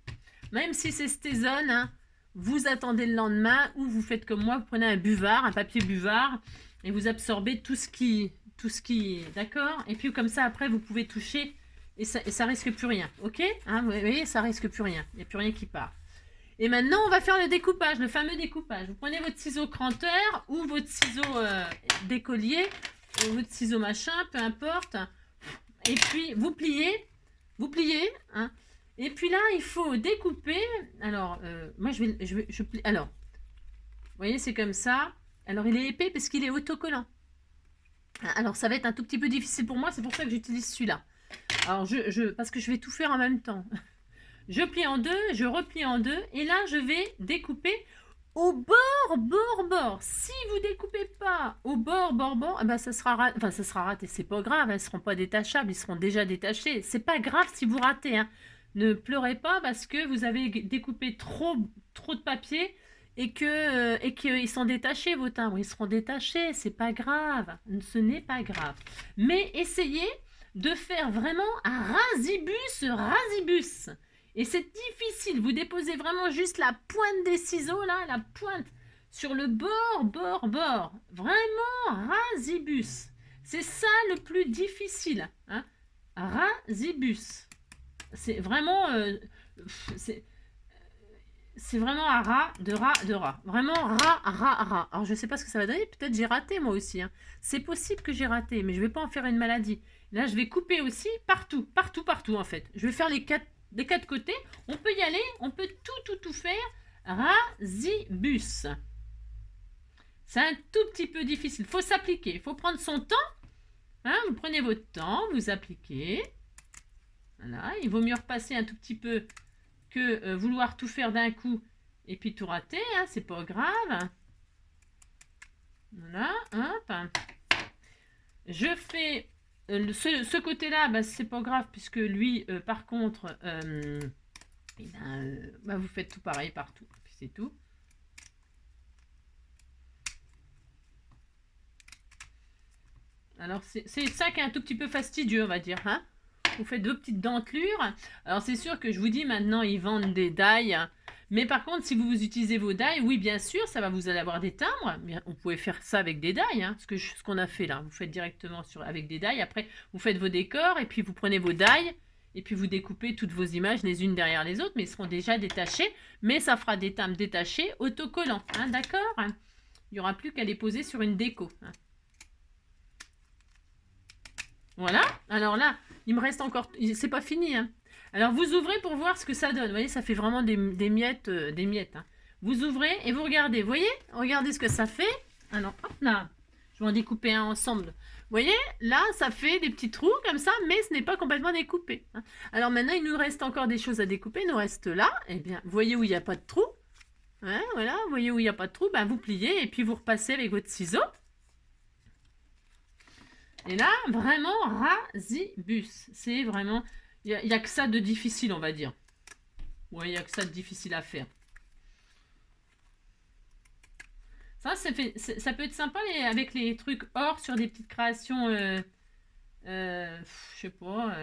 Même si c'est Stézone, hein. Vous attendez le lendemain ou vous faites comme moi, vous prenez un buvard, un papier buvard et vous absorbez tout ce qui d'accord? Et puis comme ça, après, vous pouvez toucher et ça risque plus rien, ok? Hein, vous voyez, ça risque plus rien. Il n'y a plus rien qui part. Et maintenant, on va faire le découpage, le fameux découpage. Vous prenez votre ciseau cranteur ou votre ciseau d'écolier, ou votre ciseau machin, peu importe. Et puis, vous pliez, hein. Et puis là, il faut découper. Alors, moi, je plie. Alors, vous voyez, c'est comme ça. Alors, il est épais parce qu'il est autocollant. Alors, ça va être un tout petit peu difficile pour moi. C'est pour ça que j'utilise celui-là. Alors, parce que je vais tout faire en même temps. Je plie en deux, je replie en deux. Et là, je vais découper au bord. Si vous découpez pas au bord, eh ben, ça sera raté. C'est pas grave, elles seront pas détachables. Ils seront déjà détachés. C'est pas grave si vous ratez, hein. Ne pleurez pas parce que vous avez découpé trop de papier et qu'ils sont détachés, vos timbres. Ils seront détachés, c'est pas grave. Ce n'est pas grave. Mais essayez de faire vraiment un rasibus. Et c'est difficile. Vous déposez vraiment juste la pointe des ciseaux, là, la pointe, sur le bord. Vraiment rasibus. C'est ça le plus difficile, hein. Rasibus. C'est vraiment... c'est vraiment un rat. Vraiment rat. Alors, je sais pas ce que ça va donner. Peut-être j'ai raté, moi aussi, hein. C'est possible que j'ai raté, mais je vais pas en faire une maladie. Là, je vais couper aussi partout, en fait. Je vais faire des quatre côtés. On peut y aller. On peut tout faire. Rasibus. C'est un tout petit peu difficile. Il faut s'appliquer. Il faut prendre son temps. Hein, vous prenez votre temps. Vous appliquez. Voilà, il vaut mieux repasser un tout petit peu que vouloir tout faire d'un coup et puis tout rater, hein, c'est pas grave. Voilà, hop. Je fais ce côté-là, bah, c'est pas grave puisque lui, par contre, vous faites tout pareil partout, puis c'est tout. Alors, c'est ça qui est un tout petit peu fastidieux, on va dire, hein. Vous faites deux petites dentelures. Alors, c'est sûr que je vous dis, maintenant, ils vendent des die. Mais par contre, si vous utilisez vos die, oui, bien sûr, ça va vous allez avoir des timbres. Mais on pouvait faire ça avec des die, hein, ce qu'on a fait là. Vous faites directement avec des die. Après, vous faites vos décors et puis vous prenez vos die. Et puis, vous découpez toutes vos images les unes derrière les autres. Mais ils seront déjà détachés. Mais ça fera des timbres détachés autocollants. Hein, d'accord? Il n'y aura plus qu'à les poser sur une déco. Hein. Voilà, alors là, il me reste encore... C'est pas fini, hein. Alors, vous ouvrez pour voir ce que ça donne. Vous voyez, ça fait vraiment des miettes. Hein. Vous ouvrez et vous regardez. Vous voyez? Regardez ce que ça fait. Alors, hop là. Je vais en découper un ensemble. Vous voyez? Là, ça fait des petits trous comme ça, mais ce n'est pas complètement découpé. Hein. Alors, maintenant, il nous reste encore des choses à découper. Il nous reste là. Eh bien, vous voyez où il n'y a pas de trou? Hein, voilà, vous voyez où il n'y a pas de trou? Ben, vous pliez et puis vous repassez avec votre ciseau. Et là, vraiment, rasibus. C'est vraiment... Il n'y a que ça de difficile, on va dire. Ouais, il n'y a que ça de difficile à faire. Ça, ça peut être sympa avec les trucs or sur des petites créations... je sais pas...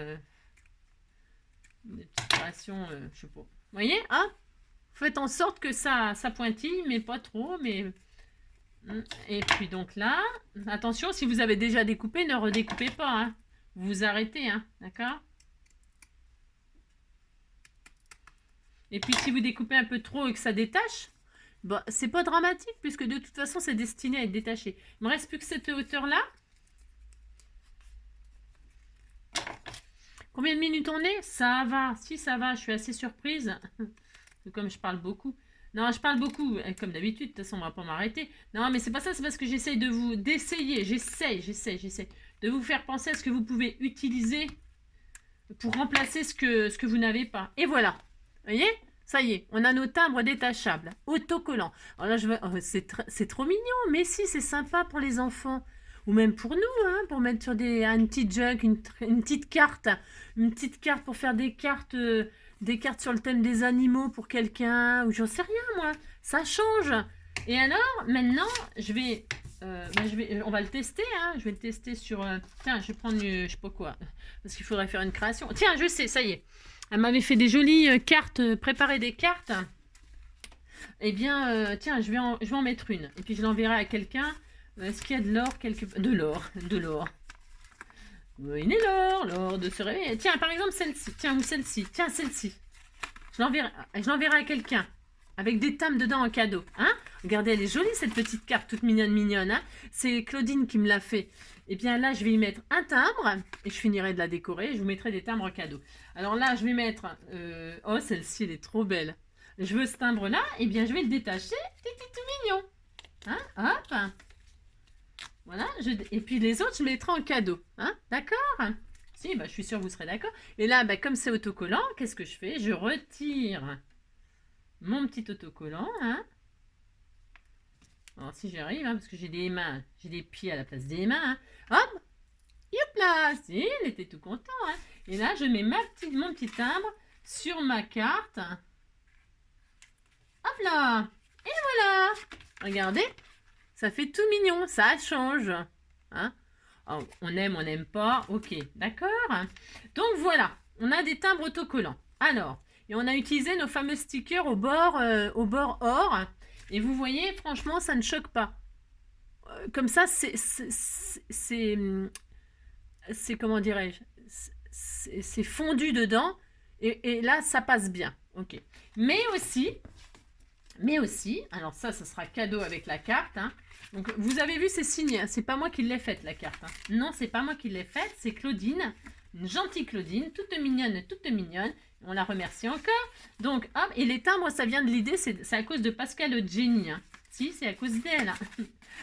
des petites créations... je sais pas. Vous voyez, hein? Faites en sorte que ça pointille, mais pas trop, mais... Et puis donc là, attention, si vous avez déjà découpé, ne redécoupez pas, hein. Vous vous arrêtez, hein, d'accord? Et puis si vous découpez un peu trop et que ça détache, bah, c'est pas dramatique puisque de toute façon c'est destiné à être détaché. Il me reste plus que cette hauteur-là. Combien de minutes on est? Ça va, si ça va, je suis assez surprise. Comme je parle beaucoup. Non, je parle beaucoup, comme d'habitude, de toute façon, on va pas m'arrêter. Non, mais c'est pas ça, c'est parce que j'essaye d'essayer, j'essaye de vous faire penser à ce que vous pouvez utiliser pour remplacer ce que vous n'avez pas. Et voilà, vous voyez? Ça y est, on a nos timbres détachables, autocollants. Alors là, c'est trop mignon, mais si, c'est sympa pour les enfants. Ou même pour nous, hein, pour mettre sur un petit junk, une petite carte pour faire des cartes sur le thème des animaux pour quelqu'un, ou j'en sais rien moi, ça change. Et alors, maintenant, on va le tester, hein. Je vais le tester sur, tiens, je vais prendre, je sais pas quoi, parce qu'il faudrait faire une création. Tiens, je sais, ça y est, elle m'avait fait des jolies cartes, préparé des cartes. Eh bien, tiens, je vais en mettre une, et puis je l'enverrai à quelqu'un. Est-ce qu'il y a de l'or quelque part? De l'or. Oui, il est l'or de se réveiller. Tiens, par exemple, celle-ci. Tiens, ou celle-ci. Tiens, celle-ci. Je l'enverrai à quelqu'un. avec des timbres dedans en cadeau. Hein? Regardez, elle est jolie cette petite carte toute mignonne, mignonne. Hein? C'est Claudine qui me l'a fait. Et bien là, je vais y mettre un timbre et je finirai de la décorer. Je vous mettrai des timbres en cadeau. Alors là, je vais mettre... oh, celle-ci, elle est trop belle. Je veux ce timbre-là. Et bien, je vais le détacher. C'est tout mignon. Hein? Hop. Voilà. Et puis les autres, je les mettrai en cadeau. Hein? D'accord? Si, bah, je suis sûre que vous serez d'accord. Et là, bah, comme c'est autocollant, qu'est-ce que je fais? Je retire mon petit autocollant. Hein? Alors, si j'arrive, hein, parce que j'ai des mains, j'ai des pieds à la place des mains. Hein. Hop! Youp là! Si, il était tout content. Hein. Et là, je mets mon petit timbre sur ma carte. Hop là! Et voilà! Regardez, ça fait tout mignon, ça change. Hein? Oh, on aime, on n'aime pas. Ok, d'accord. Donc voilà, on a des timbres autocollants. Alors, et on a utilisé nos fameux stickers au bord or. Et vous voyez, franchement, ça ne choque pas. Comme ça, c'est comment dirais-je, c'est fondu dedans. Et là, ça passe bien. Ok. Mais aussi, alors ça sera cadeau avec la carte. Hein. Donc, vous avez vu, c'est signé. C'est pas moi qui l'ai faite, la carte. Hein. Non, c'est pas moi qui l'ai faite. C'est Claudine. Une gentille Claudine. Toute mignonne, toute mignonne. On la remercie encore. Donc, hop. Et les timbres, ça vient de l'idée. C'est à cause de Pascal Jenny. Hein. Si, c'est à cause d'elle. Hein.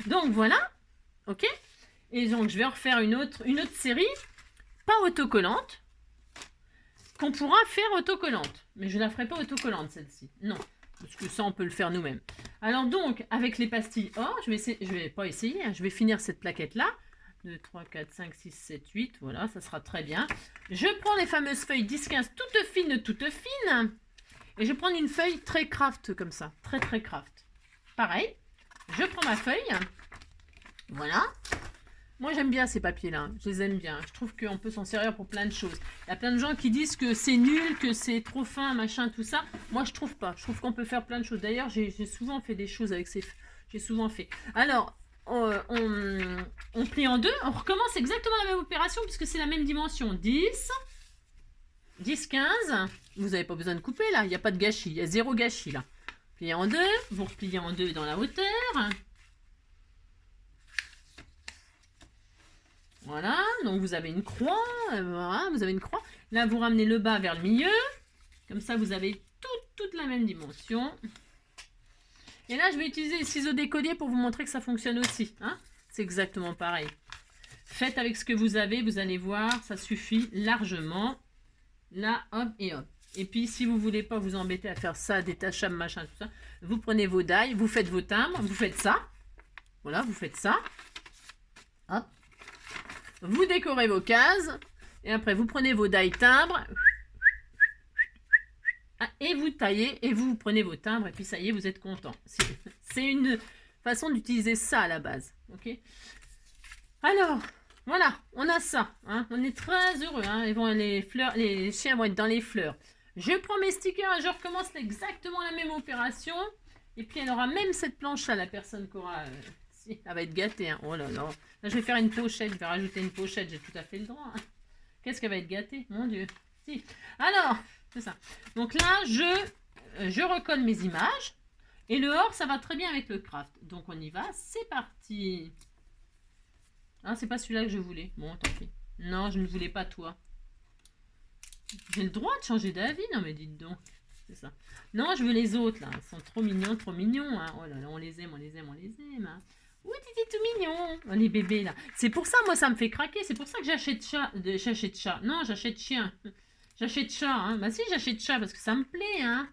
Donc, voilà. OK. Et donc, je vais en refaire une autre série. Pas autocollante. Qu'on pourra faire autocollante. Mais je la ferai pas autocollante, celle-ci. Non. Parce que ça, on peut le faire nous-mêmes. Alors donc, avec les pastilles or, je vais pas essayer, hein, je vais finir cette plaquette-là. 2, 3, 4, 5, 6, 7, 8. Voilà, ça sera très bien. Je prends les fameuses feuilles 10-15 toutes fines. Et je prends une feuille très craft comme ça. Très, très craft. Pareil, je prends ma feuille. Voilà. Moi, j'aime bien ces papiers-là. Je les aime bien. Je trouve qu'on peut s'en servir pour plein de choses. Il y a plein de gens qui disent que c'est nul, que c'est trop fin, machin, tout ça. Moi, je trouve pas. Je trouve qu'on peut faire plein de choses. D'ailleurs, j'ai souvent fait des choses avec ces... J'ai souvent fait. Alors, on plie en deux. On recommence exactement la même opération puisque c'est la même dimension. 10, 10, 15. Vous n'avez pas besoin de couper, là. Il n'y a pas de gâchis. Il y a zéro gâchis, là. Pliez en deux. Vous repliez en deux dans la hauteur. Voilà, donc vous avez une croix, voilà, vous avez une croix. Là, vous ramenez le bas vers le milieu. Comme ça, vous avez toute la même dimension. Et là, je vais utiliser les ciseaux d'écolier pour vous montrer que ça fonctionne aussi. Hein. C'est exactement pareil. Faites avec ce que vous avez, vous allez voir, ça suffit largement. Là, hop et hop. Et puis, si vous ne voulez pas vous embêter à faire ça, détachable, machin, tout ça, vous prenez vos die, vous faites vos timbres, vous faites ça. Voilà, vous faites ça. Hop. Vous décorez vos cases. Et après, vous prenez vos die timbres. Et vous taillez. Et vous prenez vos timbres. Et puis, ça y est, vous êtes content. C'est une façon d'utiliser ça à la base. Ok. Alors, voilà. On a ça. Hein. On est très heureux. Hein. Les chiens vont être dans les fleurs. Je prends mes stickers et je recommence exactement la même opération. Et puis, elle aura même cette planche-là, la personne qui aura... elle va être gâtée. Hein. Oh là là. Là, je vais faire une pochette. Je vais rajouter une pochette. J'ai tout à fait le droit. Hein. Qu'est-ce qu'elle va être gâtée? Mon Dieu. Si. Alors, c'est ça. Donc là, je recolle mes images. Et le or, ça va très bien avec le craft. Donc, on y va. C'est parti. Ah, c'est pas celui-là que je voulais. Bon, tant pis. Non, je ne voulais pas toi. J'ai le droit de changer d'avis. Non, mais dites donc. C'est ça. Non, je veux les autres, là. Ils sont trop mignons, trop mignons. Hein. Oh là là, on les aime, on les aime, on les aime. Hein. Oui, t'es tout mignon. Oh, les bébés, là. C'est pour ça, moi, ça me fait craquer. C'est pour ça que j'achète chat. J'achète chat. Non, j'achète chien. J'achète chat. Hein. Bah si, j'achète chat parce que ça me plaît. Hein.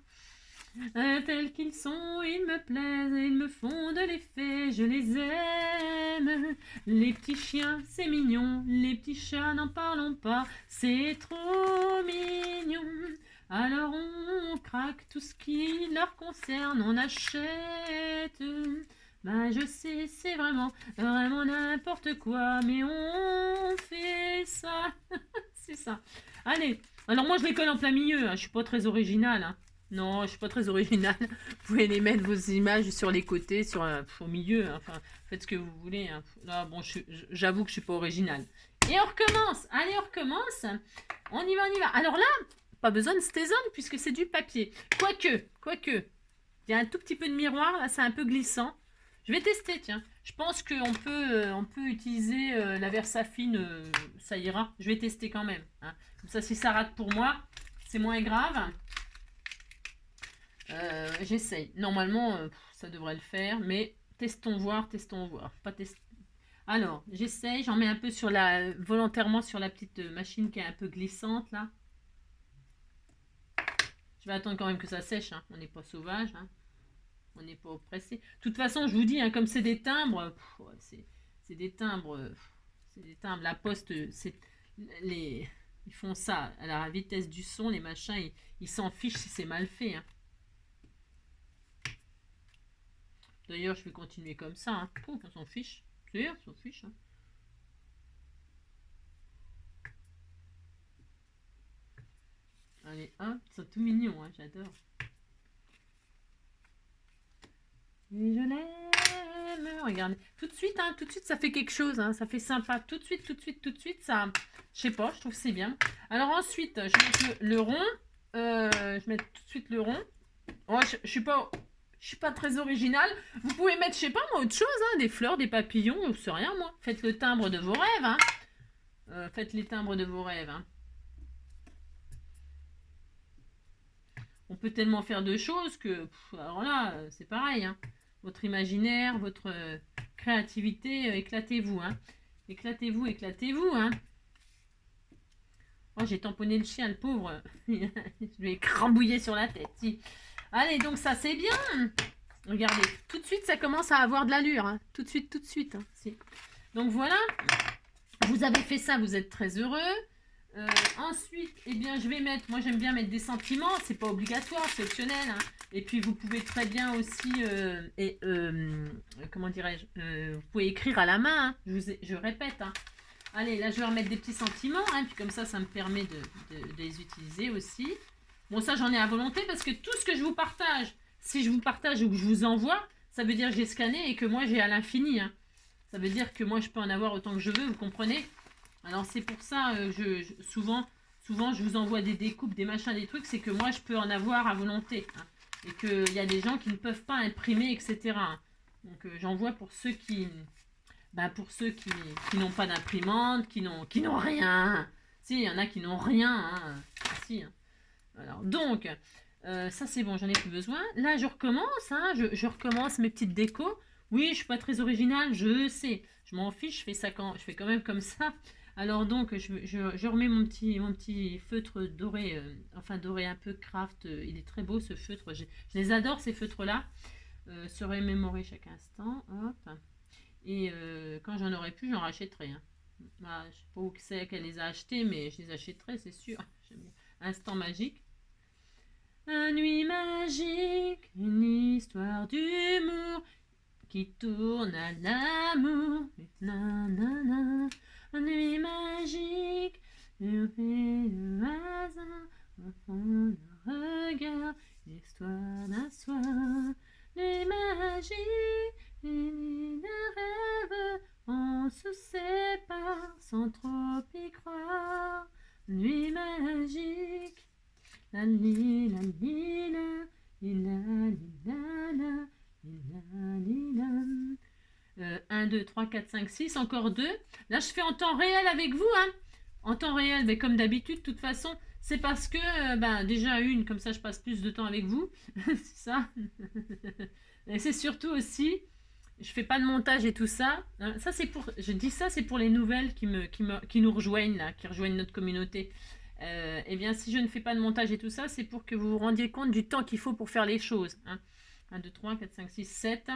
Tels qu'ils sont, ils me plaisent et ils me font de l'effet. Je les aime. Les petits chiens, c'est mignon. Les petits chats, n'en parlons pas. C'est trop mignon. Alors on craque tout ce qui leur concerne, on achète. Ben je sais, c'est vraiment n'importe quoi, mais on fait ça. C'est ça. Allez, alors moi je les colle en plein milieu, hein. Je suis pas très originale. Hein. Non, je suis pas très originale. Vous pouvez les mettre vos images sur les côtés, au milieu. Hein. Enfin, faites ce que vous voulez. Hein. Là, bon, j'avoue que je suis pas originale. Et on recommence. Allez, on recommence. On y va, on y va. Alors là, pas besoin de stézone puisque c'est du papier. Quoique. Il y a un tout petit peu de miroir, là, c'est un peu glissant. Je vais tester, tiens. Je pense on peut utiliser la Versafine, ça ira. Je vais tester quand même. Hein. Comme ça, si ça rate pour moi, c'est moins grave. J'essaye. Normalement, ça devrait le faire, mais testons voir. Pas test... Alors, j'essaye, j'en mets un peu volontairement sur la petite machine qui est un peu glissante, là. Je vais attendre quand même que ça sèche, hein. On n'est pas sauvage, hein. On n'est pas oppressé. De toute façon, je vous dis, hein, comme c'est des timbres, ouais, c'est des timbres, La Poste, ils font ça à la vitesse du son, les machins, ils s'en fichent si c'est mal fait. Hein. D'ailleurs, je vais continuer comme ça. Hein. On s'en fiche. C'est on s'en fiche. Hein. Allez, hop, c'est tout mignon, hein, j'adore. Et je l'aime. Regardez. Tout de suite, ça fait quelque chose. Hein, ça fait sympa. Tout de suite, ça... Je sais pas, je trouve que c'est bien. Alors ensuite, je vais mettre le rond. Je mets tout de suite le rond. Oh, je suis pas très originale. Vous pouvez mettre, je sais pas moi, autre chose. Hein, des fleurs, des papillons, je sais rien moi. Faites le timbre de vos rêves. Hein. Faites les timbres de vos rêves. Hein. On peut tellement faire de choses que... alors là, c'est pareil. Hein. Votre imaginaire, votre créativité, éclatez-vous. Hein. Éclatez-vous. Hein. Oh, j'ai tamponné le chien, le pauvre. Je lui ai crambouillé sur la tête. Si. Allez, donc ça, c'est bien. Regardez, tout de suite, ça commence à avoir de l'allure. Hein. Tout de suite. Hein. Si. Donc voilà, vous avez fait ça, vous êtes très heureux. Ensuite, eh bien, je vais mettre, moi j'aime bien mettre des sentiments, c'est pas obligatoire, c'est optionnel. Hein. Et puis vous pouvez très bien aussi, comment dirais-je, vous pouvez écrire à la main, hein. Je répète. Hein. Allez, là je vais remettre des petits sentiments, hein, puis comme ça me permet de les utiliser aussi. Bon, ça j'en ai à volonté parce que tout ce que je vous partage, si je vous partage ou que je vous envoie, ça veut dire que j'ai scanné et que moi j'ai à l'infini. Hein. Ça veut dire que moi je peux en avoir autant que je veux, vous comprenez ? Alors c'est pour ça, souvent je vous envoie des découpes, des machins, des trucs, c'est que moi je peux en avoir à volonté. Hein, et qu'il y a des gens qui ne peuvent pas imprimer, etc. Hein. Donc j'envoie pour ceux qui n'ont pas d'imprimante, qui n'ont rien. Si, il y en a qui n'ont rien. Hein. Si, hein. Alors, donc, ça c'est bon, j'en ai plus besoin. Là je recommence, hein, je recommence mes petites décos. Oui, je suis pas très originale, je sais. Je m'en fiche, je fais quand même comme ça. Alors donc, je remets mon petit feutre doré, doré un peu craft. Il est très beau ce feutre. Je les adore ces feutres-là. Se remémorer chaque instant. Hop. Et quand j'en aurai plus, j'en rachèterai. Hein. Bah, je sais pas où c'est qu'elle les a achetés, mais je les achèterai, c'est sûr. J'aime bien. Instant magique. Une nuit magique, une histoire d'humour qui tourne à l'amour. Nanana. Une nuit magique, le hasard, au fond d'un regard, l'histoire d'un soir. Nuit magique, une nuit de rêve, on se sépare sans trop y croire. Nuit magique, la li la li la, li la li la la, li la li la. 1, 2, 3, 4, 5, 6, encore 2. Là, je fais en temps réel avec vous. Hein. En temps réel, mais comme d'habitude, de toute façon, c'est parce que, déjà une, comme ça, je passe plus de temps avec vous. C'est ça. Et c'est surtout aussi, je fais pas de montage et tout ça. Ça, c'est pour, je dis ça, c'est pour les nouvelles qui nous rejoignent, là, qui rejoignent notre communauté. Eh bien, si je ne fais pas de montage et tout ça, c'est pour que vous vous rendiez compte du temps qu'il faut pour faire les choses. Hein. 1, 2, 3, 4, 5, 6, 7...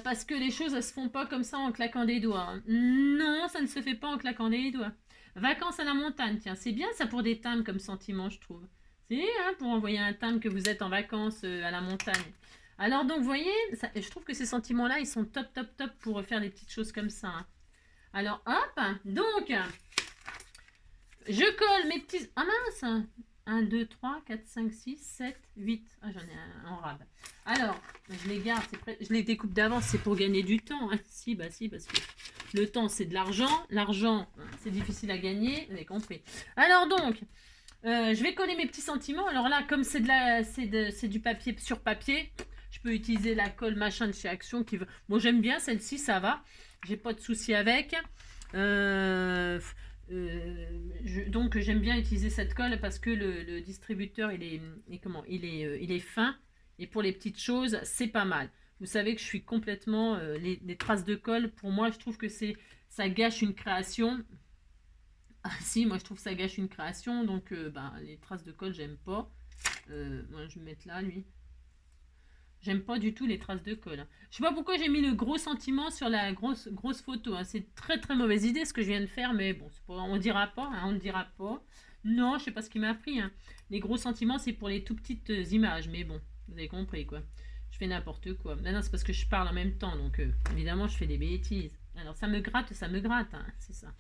parce que les choses, elles se font pas comme ça en claquant des doigts. Non, ça ne se fait pas en claquant des doigts. Vacances à la montagne, tiens, c'est bien ça pour des timbres comme sentiment, je trouve. C'est hein, pour envoyer un timbre que vous êtes en vacances à la montagne. Alors donc, vous voyez, ça, je trouve que ces sentiments-là, ils sont top pour faire des petites choses comme ça. Hein. Alors, hop, donc, je colle mes petits... Ah mince 1, 2, 3, 4, 5, 6, 7, 8. Ah, j'en ai un en rab. Alors, je les garde, je les découpe d'avance, c'est pour gagner du temps. Hein. Si, parce que le temps, c'est de l'argent. L'argent, c'est difficile à gagner, vous avez compris. Alors donc, Je vais coller mes petits sentiments. Alors là, comme c'est du papier sur papier, je peux utiliser la colle machin de chez Action qui veut. Bon, j'aime bien celle-ci, ça va. J'ai pas de souci avec. Donc j'aime bien utiliser cette colle parce que le distributeur il est fin et pour les petites choses c'est pas mal. Vous savez que je suis complètement les traces de colle. Pour moi, je trouve que ça gâche une création. Ah si, moi je trouve que ça gâche une création, donc les traces de colle, j'aime pas. Moi je vais mettre là, lui. J'aime pas du tout les traces de colle. Hein. Je sais pas pourquoi j'ai mis le gros sentiment sur la grosse photo. Hein. C'est très très mauvaise idée ce que je viens de faire, mais bon, pas, on dira pas, hein, on ne dira pas. Non, je sais pas ce qui m'a pris. Hein. Les gros sentiments, c'est pour les tout petites images, mais bon, vous avez compris quoi. Je fais n'importe quoi. Non, c'est parce que je parle en même temps, donc évidemment je fais des bêtises. Alors ça me gratte, hein, c'est ça.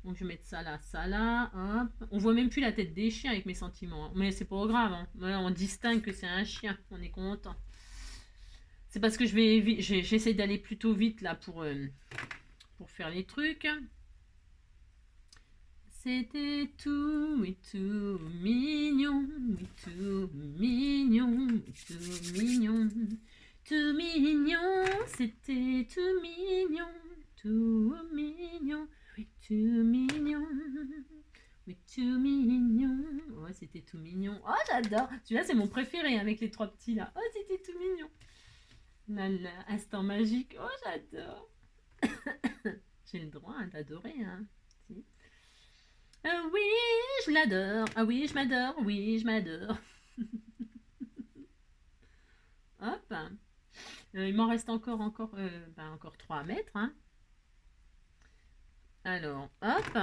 Donc je vais mettre ça là, hop. On voit même plus la tête des chiens avec mes sentiments. Hein. Mais c'est pas grave, hein. On distingue que c'est un chien, on est content. C'est parce que j'essaie d'aller plutôt vite là pour faire les trucs. C'était tout, oui, tout mignon, oui, tout mignon, oui, tout mignon. Tout mignon, c'était tout mignon, tout mignon. Oui, tout mignon. Oui, tout mignon. Ouais, c'était tout mignon. Oh, j'adore. Celui-là, c'est mon préféré avec les trois petits là. Oh, c'était tout mignon. Là, là, instant magique. Oh, j'adore. J'ai le droit d'adorer, hein. Si. Oui, je l'adore. Ah oui, je m'adore. Oui, je m'adore. Hop. Il m'en reste encore 3 à mettre, hein. Alors, hop.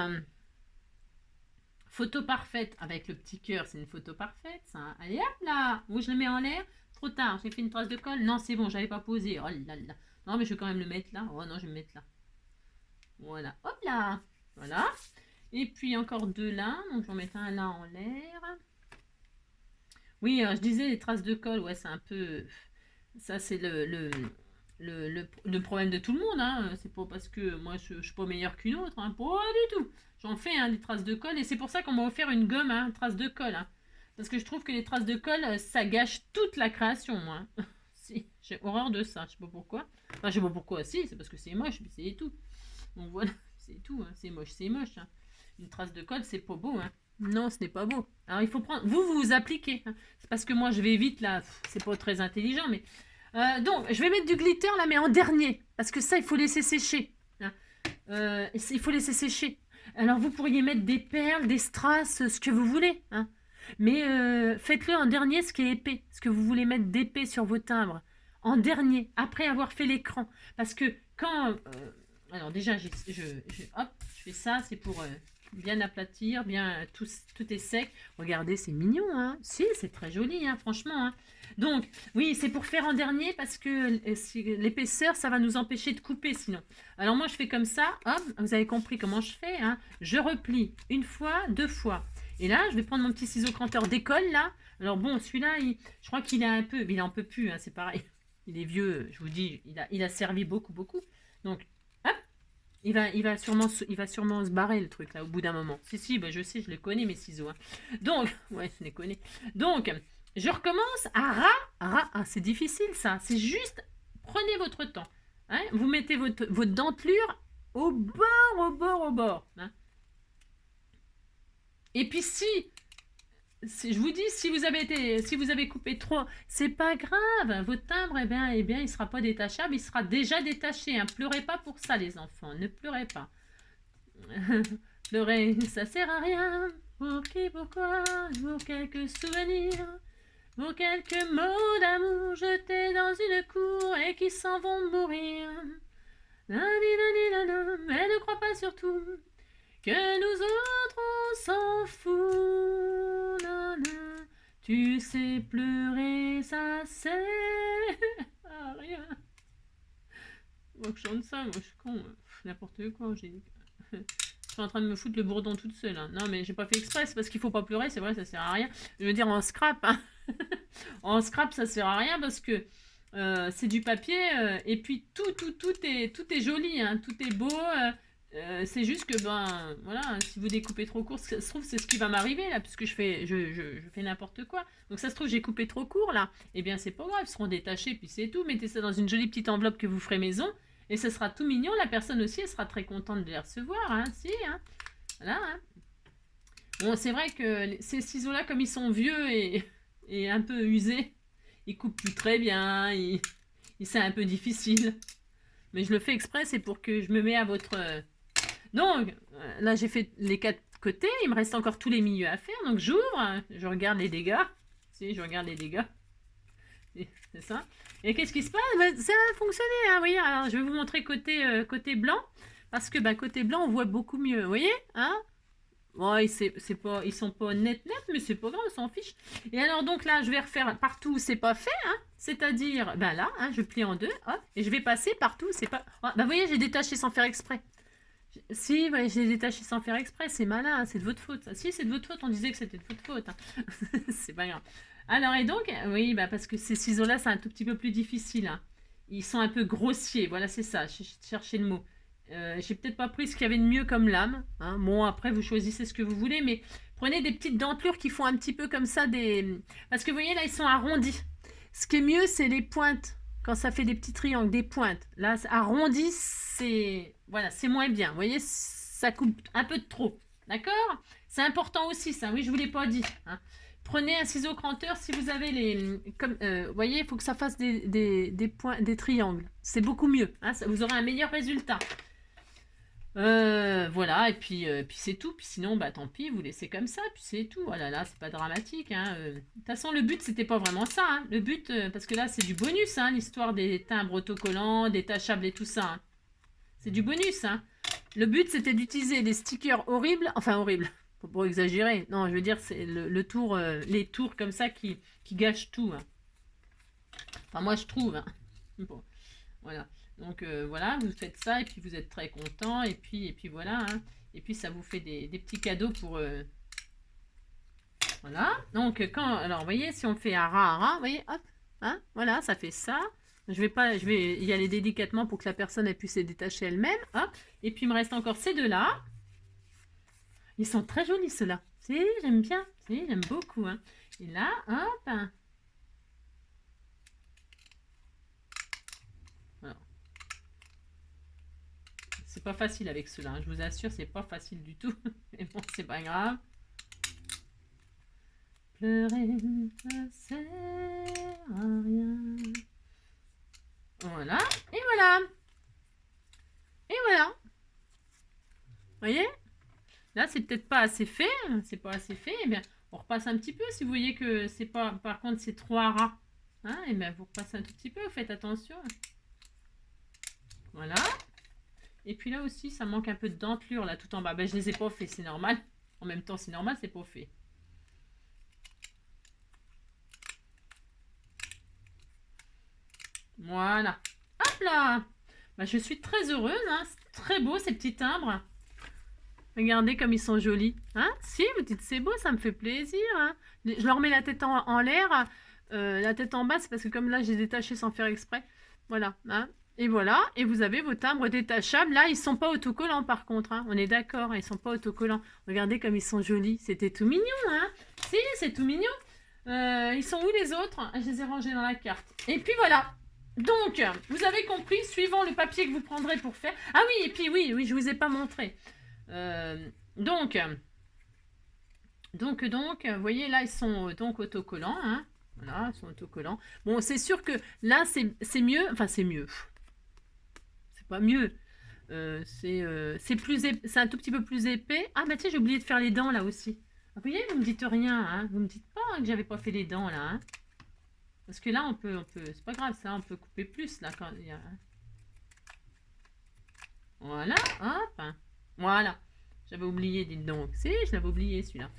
Photo parfaite avec le petit cœur, c'est une photo parfaite, ça. Allez, hop là. Où je le mets en l'air. Trop tard, j'ai fait une trace de colle. Non, c'est bon, j'avais pas posé. Oh là là. Non, mais je vais quand même le mettre là. Oh non, je vais me mettre là. Voilà, hop là. Voilà. Et puis encore 2 là. Donc, je vais en mettre un là en l'air. Oui, je disais les traces de colle. Ouais, c'est un peu... Ça, c'est le problème de tout le monde. Hein. C'est pas parce que moi, je suis pas meilleure qu'une autre. Hein. Pas du tout. J'en fais hein, des traces de colle. Et c'est pour ça qu'on m'a offert une gomme, hein, traces de colle. Hein. Parce que je trouve que les traces de colle, ça gâche toute la création, moi. Si, j'ai horreur de ça. Je sais pas pourquoi. Enfin, je sais pas pourquoi. Si, c'est parce que c'est moche, mais c'est tout. Donc voilà, c'est tout. Hein. C'est moche, c'est moche. Hein. Une trace de colle, c'est pas beau. Hein. Non, ce n'est pas beau. Alors, il faut prendre... vous appliquez. Hein. C'est parce que moi, je vais vite, là. C'est pas très intelligent, mais... donc, je vais mettre du glitter, là, mais en dernier. Parce que ça, il faut laisser sécher. Hein. Il faut laisser sécher. Alors, vous pourriez mettre des perles, des strass, ce que vous voulez. Hein. Mais faites-le en dernier, ce qui est épais. Ce que vous voulez mettre d'épais sur vos timbres. En dernier, après avoir fait l'écran. Parce que quand... alors déjà, hop, je fais ça, c'est pour bien aplatir, bien tout est sec. Regardez, c'est mignon, hein. Si, c'est très joli, hein, franchement. Hein. Donc, oui, c'est pour faire en dernier parce que l'épaisseur, ça va nous empêcher de couper sinon. Alors moi, je fais comme ça, hop, vous avez compris comment je fais. Hein. Je replie 1 fois, 2 fois. Et là, je vais prendre mon petit ciseau cranteur d'école, là. Alors bon, celui-là, je crois qu'il a un peu... Mais il en peut plus, hein, c'est pareil. Il est vieux, je vous dis, il a servi beaucoup. Donc, hop, il va sûrement se barrer, le truc, là, au bout d'un moment. Si, bah, je sais, je le connais, mes ciseaux. Hein. Donc, ouais, je les connais. Donc, je recommence à Ah, c'est difficile, ça. C'est juste, prenez votre temps. Hein. Vous mettez votre dentelure au bord. Hein. Et puis je vous dis, si vous avez coupé trop, c'est pas grave. Votre timbre, eh bien, il sera pas détachable, il sera déjà détaché. Hein. Pleurez pas pour ça, les enfants. Ne pleurez pas. Pleurer, ça sert à rien. Pour qui, pourquoi, pour quelques souvenirs, pour quelques mots d'amour jetés dans une cour et qui s'en vont mourir. Mais ne crois pas surtout que nous autres on s'en fout, nana. Tu sais pleurer, ça sert à rien. Moi je chante ça, moi je suis con, n'importe quoi. Je suis en train de me foutre le bourdon toute seule. Hein. Non mais j'ai pas fait exprès, c'est parce qu'il faut pas pleurer, c'est vrai, ça sert à rien. Je veux dire en scrap, hein. En scrap ça sert à rien parce que c'est du papier et puis tout est joli, hein. Tout est beau. C'est juste que, ben, voilà, si vous découpez trop court, ça se trouve, c'est ce qui va m'arriver, là, puisque je fais n'importe quoi. Donc, ça se trouve, j'ai coupé trop court, là. Eh bien, c'est pas grave, ils seront détachés, puis c'est tout. Mettez ça dans une jolie petite enveloppe que vous ferez maison, et ce sera tout mignon. La personne aussi, elle sera très contente de les recevoir, hein, si, hein. Voilà, hein. Bon, c'est vrai que ces ciseaux-là, comme ils sont vieux et un peu usés, ils coupent plus très bien, c'est un peu difficile. Mais je le fais exprès, c'est pour que je me mets à votre... Donc, là, j'ai fait les 4 côtés. Il me reste encore tous les milieux à faire. Donc, j'ouvre. Je regarde les dégâts. Si, je regarde les dégâts. C'est ça. Et qu'est-ce qui se passe? Ben, ça a fonctionné. Hein, vous voyez. Alors, je vais vous montrer côté blanc. Parce que ben, côté blanc, on voit beaucoup mieux. Vous voyez, hein? Ouais, ils sont pas net, mais c'est pas grave, on s'en fiche. Et alors, donc là, je vais refaire partout où c'est pas fait. Hein, c'est-à-dire, ben là, hein, je plie en deux. Hop, et je vais passer partout où c'est pas... Oh, ben, vous voyez, j'ai détaché sans faire exprès. Si, ouais, je l'ai détaché sans faire exprès, c'est malin, hein, c'est de votre faute. Ça. Si, c'est de votre faute, on disait que c'était de votre faute. Hein. C'est pas grave. Alors, et donc, oui, bah, parce que ces ciseaux-là, c'est un tout petit peu plus difficile. Hein. Ils sont un peu grossiers, voilà, c'est ça, je cherchais le mot. J'ai peut-être pas pris ce qu'il y avait de mieux comme lame. Hein. Bon, après, vous choisissez ce que vous voulez, mais prenez des petites dentelures qui font un petit peu comme ça des... Parce que vous voyez, là, ils sont arrondis. Ce qui est mieux, c'est les pointes. Quand ça fait des petits triangles, des pointes. Là, arrondi, c'est... Voilà, c'est moins bien. Vous voyez, ça coupe un peu de trop. D'accord? C'est important aussi, ça. Oui, je ne vous l'ai pas dit. Hein. Prenez un ciseau cranteur si vous avez les... Comme, vous voyez, il faut que ça fasse des points, des triangles. C'est beaucoup mieux. Hein, vous aurez un meilleur résultat. Voilà, et puis c'est tout. Puis sinon, bah tant pis, vous laissez comme ça, puis c'est tout. Oh là là, c'est pas dramatique. Hein. De toute façon, le but, c'était pas vraiment ça. Hein. Le but, parce que là, c'est du bonus, hein, l'histoire des timbres autocollants, détachables et tout ça. Hein. C'est du bonus. Hein. Le but, c'était d'utiliser des stickers horribles. Enfin, horribles, faut pas exagérer. Non, je veux dire, c'est le tour, les tours comme ça qui gâchent tout. Hein. Enfin, moi, je trouve. Hein. Bon, voilà. Donc voilà, vous faites ça et puis vous êtes très content et puis voilà. Hein. Et puis ça vous fait des petits cadeaux pour... Voilà. Donc quand... Alors vous voyez, si on fait ara, vous voyez, hop, hein, voilà, ça fait ça. Je vais y aller délicatement pour que la personne elle puisse se détacher elle-même. Hop. Et puis il me reste encore ces deux-là. Ils sont très jolis ceux-là. Si, j'aime bien. Si, j'aime beaucoup. Hein. Et là, hop. C'est pas facile avec cela, hein. Je vous assure, c'est pas facile du tout. Mais bon, c'est pas grave. Pleurer, ça sert à rien. Voilà, et voilà. Et voilà. Vous voyez? Là, c'est peut-être pas assez fait. C'est pas assez fait. Eh bien, on repasse un petit peu. Si vous voyez que c'est pas... Par contre, c'est trop ras. Hein, et bien, vous repassez un tout petit peu. Faites attention. Voilà. Et puis là aussi, ça manque un peu de dentelure, là, tout en bas. Ben, je les ai pas fait, c'est normal. En même temps, c'est normal, c'est pas fait. Voilà. Hop là! Ben, je suis très heureuse, hein. C'est très beau, ces petits timbres. Regardez comme ils sont jolis. Hein? Si, vous dites c'est beau, ça me fait plaisir. Hein. Je leur mets la tête en l'air. La tête en bas, c'est parce que comme là, j'ai détaché sans faire exprès. Voilà. Hein. Et voilà, et vous avez vos timbres détachables. Là, ils ne sont pas autocollants par contre, hein. On est d'accord, ils ne sont pas autocollants. Regardez comme ils sont jolis. C'était tout mignon, hein. Si, c'est tout mignon. Ils sont où les autres? Je les ai rangés dans la carte. Et puis voilà. Donc, vous avez compris, suivant le papier que vous prendrez pour faire... Ah oui, et puis oui, je ne vous ai pas montré. Donc, vous voyez, là, ils sont donc autocollants, hein. Voilà, ils sont autocollants. Bon, c'est sûr que là, c'est mieux. Enfin, c'est mieux. Pas mieux. C'est un tout petit peu plus épais. Ah, bah tiens, j'ai oublié de faire les dents là aussi. Ah, vous voyez, vous me dites rien. Hein. Vous me dites pas que j'avais pas fait les dents là. Hein. Parce que là, on peut c'est pas grave, ça, on peut couper plus là quand il y a. Voilà, hop. Voilà. J'avais oublié, dites donc. Si, je l'avais oublié celui-là.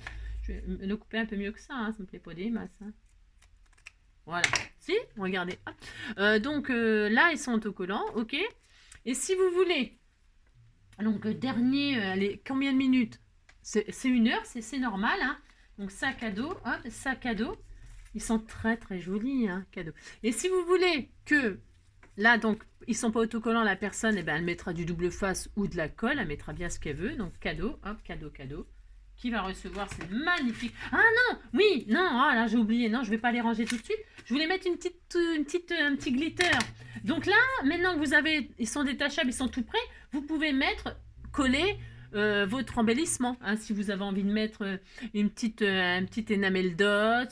Je vais le couper un peu mieux que ça, hein. Ça me plaît pas des masses. Hein. Voilà. Si, regardez. Donc là, ils sont autocollants, ok. Et si vous voulez, donc dernier, allez, combien de minutes? C'est 1 heure, c'est normal. Hein. Donc sac à dos, hop, sac à dos. Ils sont très très jolis, hein, cadeaux. Et si vous voulez que là, donc, ils sont pas autocollants, la personne, eh ben, elle mettra du double face ou de la colle, elle mettra bien ce qu'elle veut. Donc, cadeau, hop, cadeau, cadeau. Qui va recevoir, c'est magnifique. Ah non, oui, non, ah là, j'ai oublié, non, je vais pas les ranger tout de suite. Je voulais mettre un petit glitter. Donc là, maintenant que vous avez, ils sont détachables, ils sont tout prêts, vous pouvez mettre, coller votre embellissement. Hein, si vous avez envie de mettre un petit enamel dots,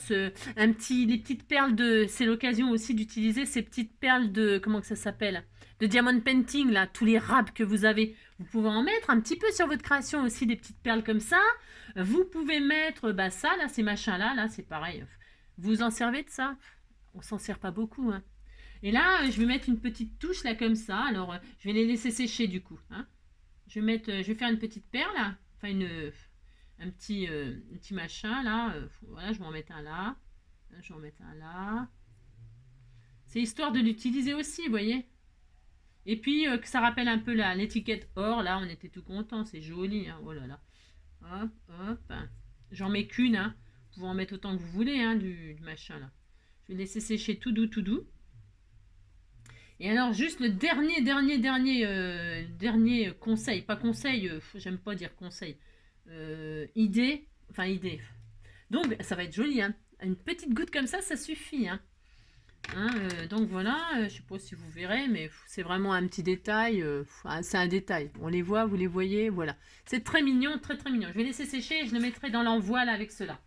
les petites perles de... C'est l'occasion aussi d'utiliser ces petites perles de... Comment que ça s'appelle? De diamond painting, là, tous les wraps que vous avez. Vous pouvez en mettre un petit peu sur votre création aussi, des petites perles comme ça. Vous pouvez mettre ça, là, ces machins-là, là, c'est pareil. Vous en servez de ça? On s'en sert pas beaucoup, hein. Et là, je vais mettre une petite touche, là, comme ça. Alors, je vais les laisser sécher, du coup, hein. Je vais faire une petite perle, là. Enfin, un petit machin, là. Voilà, je vais en mettre un là. Je vais en mettre un là. C'est histoire de l'utiliser aussi, vous voyez. Et puis, que ça rappelle un peu l'étiquette or, là, on était tout content. C'est joli, hein. Oh là là. Hop, hop. J'en mets qu'une, hein. Vous pouvez en mettre autant que vous voulez, hein, du machin, là. Je vais laisser sécher tout doux, tout doux. Et alors, juste le dernier conseil, pas conseil, j'aime pas dire conseil, idée. Donc, ça va être joli, hein. Une petite goutte comme ça suffit, hein. Donc voilà, je sais pas si vous verrez, mais c'est vraiment un petit détail, c'est un détail. On les voit, vous les voyez, voilà. C'est très mignon, très très mignon. Je vais laisser sécher et je le mettrai dans l'envoi là avec cela.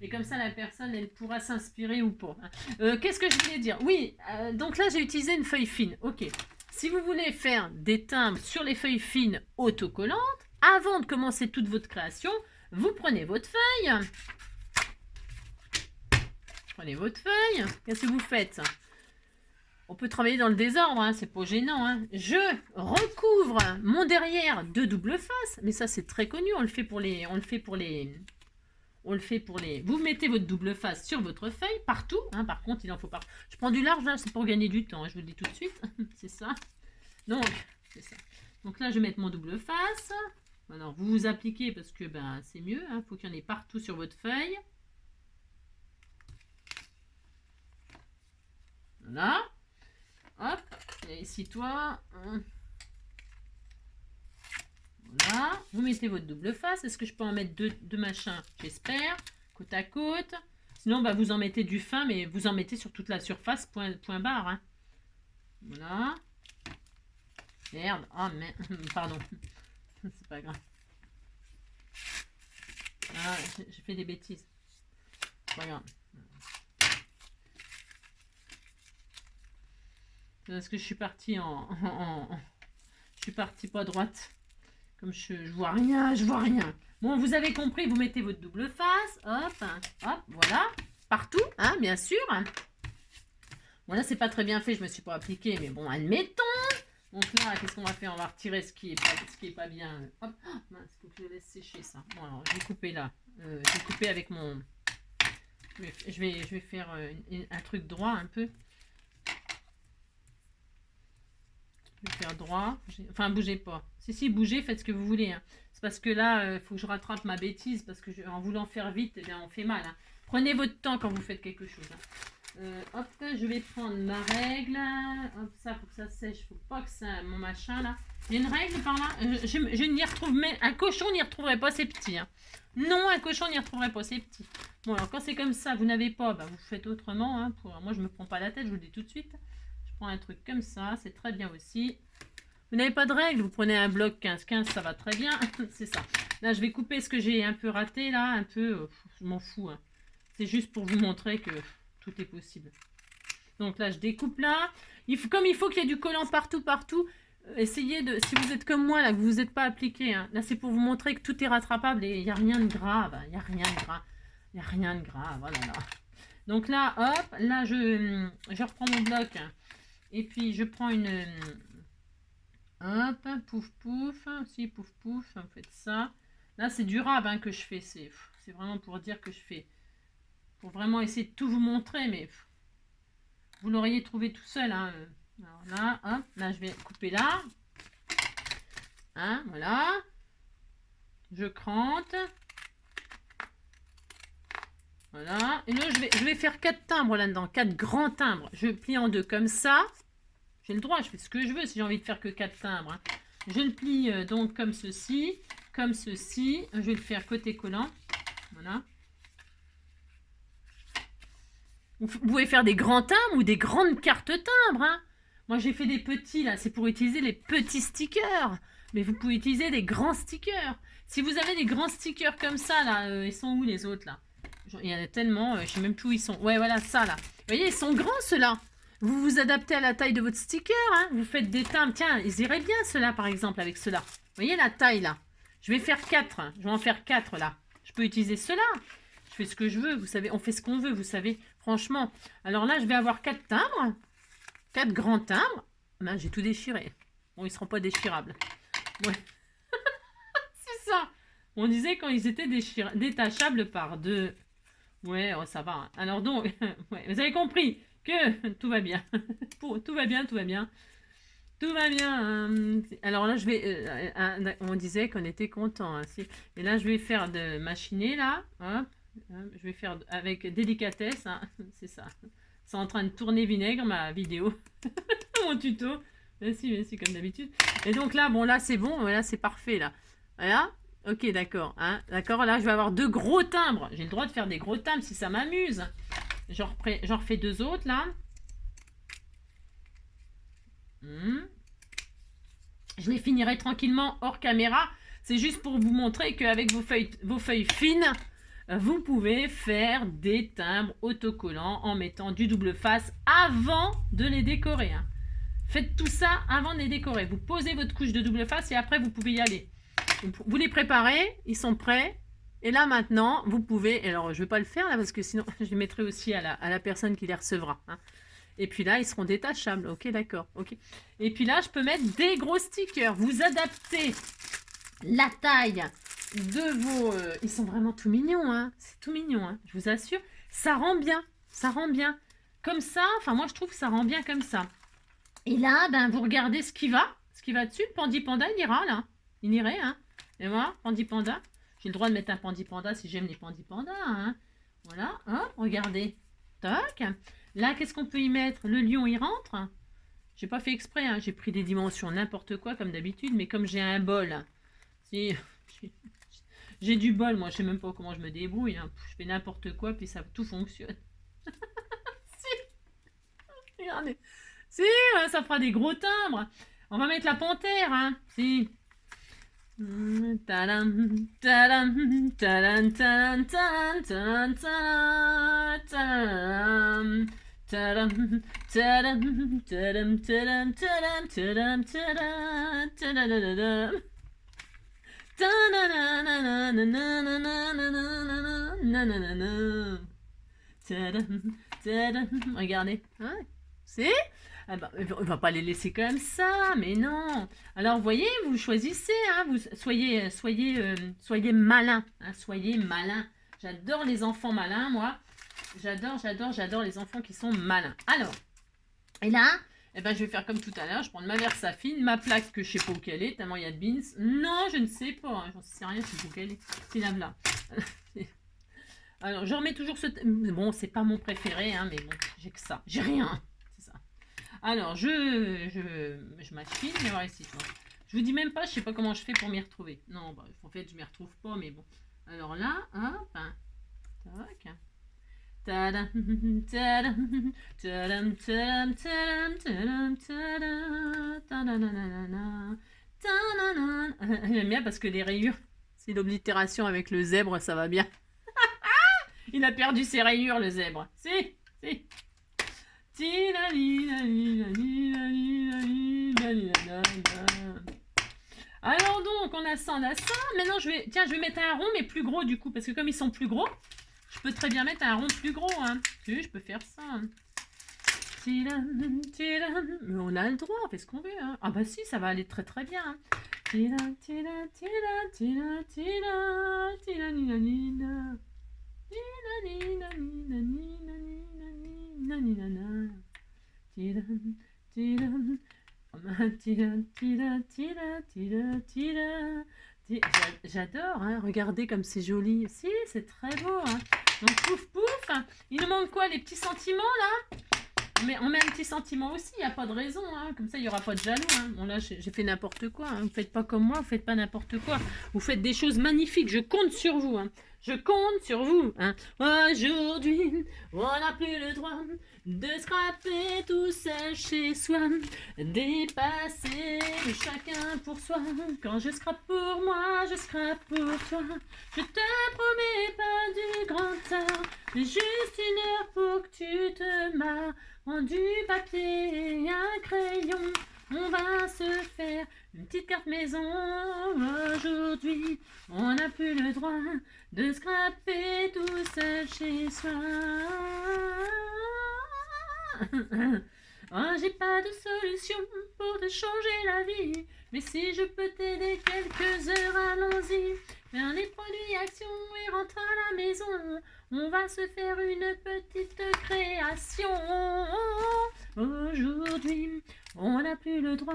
Et comme ça, la personne, elle pourra s'inspirer ou pas. Qu'est-ce que je voulais dire? Oui, donc là, j'ai utilisé une feuille fine. Ok. Si vous voulez faire des timbres sur les feuilles fines autocollantes, avant de commencer toute votre création, vous prenez votre feuille. Prenez votre feuille. Qu'est-ce que vous faites? On peut travailler dans le désordre, hein, c'est pas gênant. Hein. Je recouvre mon derrière de double face. Mais ça, c'est très connu. On le fait pour les... Vous mettez votre double face sur votre feuille, partout. Hein, par contre, il en faut pas. Je prends du large, là, c'est pour gagner du temps. Hein, je vous le dis tout de suite. C'est ça. Donc, c'est ça. Donc là, je vais mettre mon double face. Alors, vous vous appliquez parce que c'est mieux. Il faut qu'il y en ait partout sur votre feuille. Voilà. Hop. Et ici, toi. Voilà, vous mettez votre double face. Est-ce que je peux en mettre deux machins? J'espère. Côte à côte. Sinon, vous en mettez du fin, mais vous en mettez sur toute la surface, point barre. Hein. Voilà. Merde. Ah, mais pardon. C'est pas grave. Ah, j'ai fait des bêtises. C'est pas grave. C'est parce que je suis partie je suis partie pas droite. Comme je vois rien, je vois rien. Bon, vous avez compris, vous mettez votre double face. Hop, hop, voilà. Partout, hein, bien sûr. Bon, là, c'est pas très bien fait, je me suis pas appliquée. Mais bon, admettons. Donc là, qu'est-ce qu'on va faire? On va retirer ce qui est pas bien. Hop, mince, faut que je laisse sécher ça. Bon, alors, je vais couper là. Je vais couper avec mon... Je vais faire un truc droit un peu. Je vais faire droit. Enfin, bougez pas. Si, bougez, faites ce que vous voulez. Hein. C'est parce que là, il faut que je rattrape ma bêtise. Parce que en voulant faire vite, eh bien, on fait mal. Hein. Prenez votre temps quand vous faites quelque chose. Hein. Hop, je vais prendre ma règle. Hop, ça, faut que ça sèche. Faut pas que ça... Mon machin, là. Il y a une règle par là. Je n'y retrouve... Mais un cochon n'y retrouverait pas ses petits. Hein. Non, un cochon n'y retrouverait pas ses petits. Bon, alors, quand c'est comme ça, vous n'avez pas, vous faites autrement. Hein, moi, je me prends pas la tête, je vous le dis tout de suite. Je prends un truc comme ça, c'est très bien aussi. Vous n'avez pas de règle, vous prenez un bloc 15-15, ça va très bien. C'est ça. Là, je vais couper ce que j'ai un peu raté, là, un peu, je m'en fous. Hein. C'est juste pour vous montrer que tout est possible. Donc là, je découpe là. Comme il faut qu'il y ait du collant partout, essayez de, si vous êtes comme moi, là, que vous n'êtes pas appliqué, hein, là, c'est pour vous montrer que tout est rattrapable et il n'y a rien de grave. Il n'y a rien de grave. Il n'y a rien de grave, voilà. Là. Donc là, hop, là, je reprends mon bloc. Hein. Et puis, je prends une... Hop, pouf, pouf. Si, pouf, pouf, vous faites ça. Là, c'est durable hein, que je fais. C'est vraiment pour dire que je fais... Pour vraiment essayer de tout vous montrer, mais... Vous l'auriez trouvé tout seul. Hein. Alors là, hop, là, je vais couper là. Hein, voilà. Je crante. Voilà. Et là, je vais faire 4 timbres là-dedans. 4 grands timbres. Je plie en deux comme ça. J'ai le droit, je fais ce que je veux si j'ai envie de faire que 4 timbres. Hein. Je le plie donc comme ceci. Comme ceci. Je vais le faire côté collant. Voilà. Vous pouvez faire des grands timbres ou des grandes cartes timbres. Hein. Moi, j'ai fait des petits, là. C'est pour utiliser les petits stickers. Mais vous pouvez utiliser des grands stickers. Si vous avez des grands stickers comme ça, là, ils sont où les autres, là? Il y en a tellement, je sais même plus où ils sont. Ouais, voilà, ça, là. Vous voyez, ils sont grands, ceux-là. Vous vous adaptez à la taille de votre sticker. Hein. Vous faites des timbres. Tiens, ils iraient bien, ceux-là, par exemple, avec ceux-là. Vous voyez la taille, là? Je vais faire 4. Je vais en faire 4, là. Je peux utiliser ceux-là. Je fais ce que je veux, vous savez. On fait ce qu'on veut, vous savez. Franchement. Alors là, je vais avoir 4 timbres. 4 grands timbres. Ben, j'ai tout déchiré. Bon, ils ne seront pas déchirables. Ouais. C'est ça. On disait quand ils étaient détachables par 2. Ouais, oh, ça va. Hein. Alors donc, ouais, vous avez compris que tout va bien. Tout va bien, tout va bien. Tout va bien. Alors là, je vais. On disait qu'on était content. Hein, et là, je vais faire de machiner là. Hop, hop, je vais faire avec délicatesse. Hein, c'est ça. C'est en train de tourner vinaigre ma vidéo, mon tuto. Merci, comme d'habitude. Et donc là, bon, là, c'est bon. Là, c'est parfait là. Voilà. Ok, d'accord. Hein, d'accord. Là, je vais avoir 2 gros timbres. J'ai le droit de faire des gros timbres si ça m'amuse. J'en refais 2 autres là. Je les finirai tranquillement hors caméra. C'est juste pour vous montrer qu'avec vos feuilles fines, vous pouvez faire des timbres autocollants en mettant du double face avant de les décorer. Hein. Faites tout ça avant de les décorer. Vous posez votre couche de double face et après vous pouvez y aller. Vous les préparez, ils sont prêts. Et là maintenant, vous pouvez... Alors je ne vais pas le faire là parce que sinon je les mettrai aussi à la personne qui les recevra. Hein. Et puis là, ils seront détachables. Ok, d'accord. Ok. Et puis là, je peux mettre des gros stickers. Vous adaptez la taille de vos... Ils sont vraiment tout mignons. Hein. C'est tout mignon. Hein. Je vous assure. Ça rend bien. Ça rend bien. Comme ça, enfin moi, je trouve que ça rend bien comme ça. Et là, ben, vous regardez ce qui va. Ce qui va dessus. Le Pandi Panda, il ira là. Il irait. Hein. Et voilà, Pandi Panda. J'ai le droit de mettre un Pandi Panda si j'aime les Pandi Panda. Hein. Voilà. Hop, regardez. Toc. Là, qu'est-ce qu'on peut y mettre? Le lion, il rentre. J'ai pas fait exprès, hein. J'ai pris des dimensions n'importe quoi comme d'habitude, mais comme j'ai un bol, si j'ai du bol, moi je sais même pas comment je me débrouille. Hein. Je fais n'importe quoi, puis ça tout fonctionne. Si, regardez, si, ça fera des gros timbres. On va mettre la panthère, hein. Si. Tadam, tadam, tadam, tadam, tadam, tadam, tadam. Tadam, tadam, tadam, tadam, tadam, tadam, tadam, tadam, tadam. Regardez, hein, c'est ah bah, on va pas les laisser comme ça, mais non. Alors, vous voyez, vous choisissez, hein, vous soyez malin, hein, soyez malin. J'adore les enfants malins, moi. J'adore les enfants qui sont malins. Alors, et là, eh ben, je vais faire comme tout à l'heure. Je prends ma Versafine, ma plaque que je sais pas où qu'elle est, tellement il y a de beans. Non, je ne sais pas. Hein, j'en sais rien, je sais pas où qu'elle est. C'est là. Alors, je remets toujours ce... Bon, c'est pas mon préféré, hein, mais bon, j'ai que ça. J'ai rien. C'est ça. Alors, je machine. Je vais voir ici. Je vous dis même pas, je sais pas comment je fais pour m'y retrouver. Non, bah, en fait, je m'y retrouve pas, mais bon. Alors là, hop, hein, tac. Tadam, tadam, tadam, tadam, tadam, tadam, tadam, tadam. J'aime bien parce que les rayures, c'est l'oblitération avec le zèbre, ça va bien. Il a perdu ses rayures, le zèbre. Si. Alors donc, on a ça. Maintenant, je vais mettre un rond, mais plus gros du coup, parce que comme ils sont plus gros, je peux très bien mettre un rond plus gros. Hein. Oui, je peux faire ça. Hein. Mais on a le droit, on fait ce qu'on veut. Hein. Ah bah si, ça va aller très très bien. Hein. J'adore, hein. Regardez comme c'est joli. Si, c'est très beau. Hein. Donc pouf pouf. Il nous manque quoi, les petits sentiments là? On met un petit sentiment aussi, il n'y a pas de raison, hein. Comme ça il n'y aura pas de jaloux. Hein. Bon là j'ai fait n'importe quoi, hein. Vous ne faites pas comme moi, vous ne faites pas n'importe quoi. Vous faites des choses magnifiques, je compte sur vous. Hein. Je compte sur vous. Hein. Aujourd'hui, on n'a plus le droit de scraper tout seul chez soi. Dépasser chacun pour soi. Quand je scrape pour moi, je scrape pour toi. Je te promets pas du grand art, mais juste une heure pour que tu te marres. En du papier et un crayon, on va se faire une petite carte maison. Aujourd'hui, on n'a plus le droit de scraper tout seul chez soi. Oh, j'ai pas de solution pour te changer la vie, mais si je peux t'aider quelques heures, allons-y. Faire les produits Action et rentre à la maison. On va se faire une petite création. Aujourd'hui, on n'a plus le droit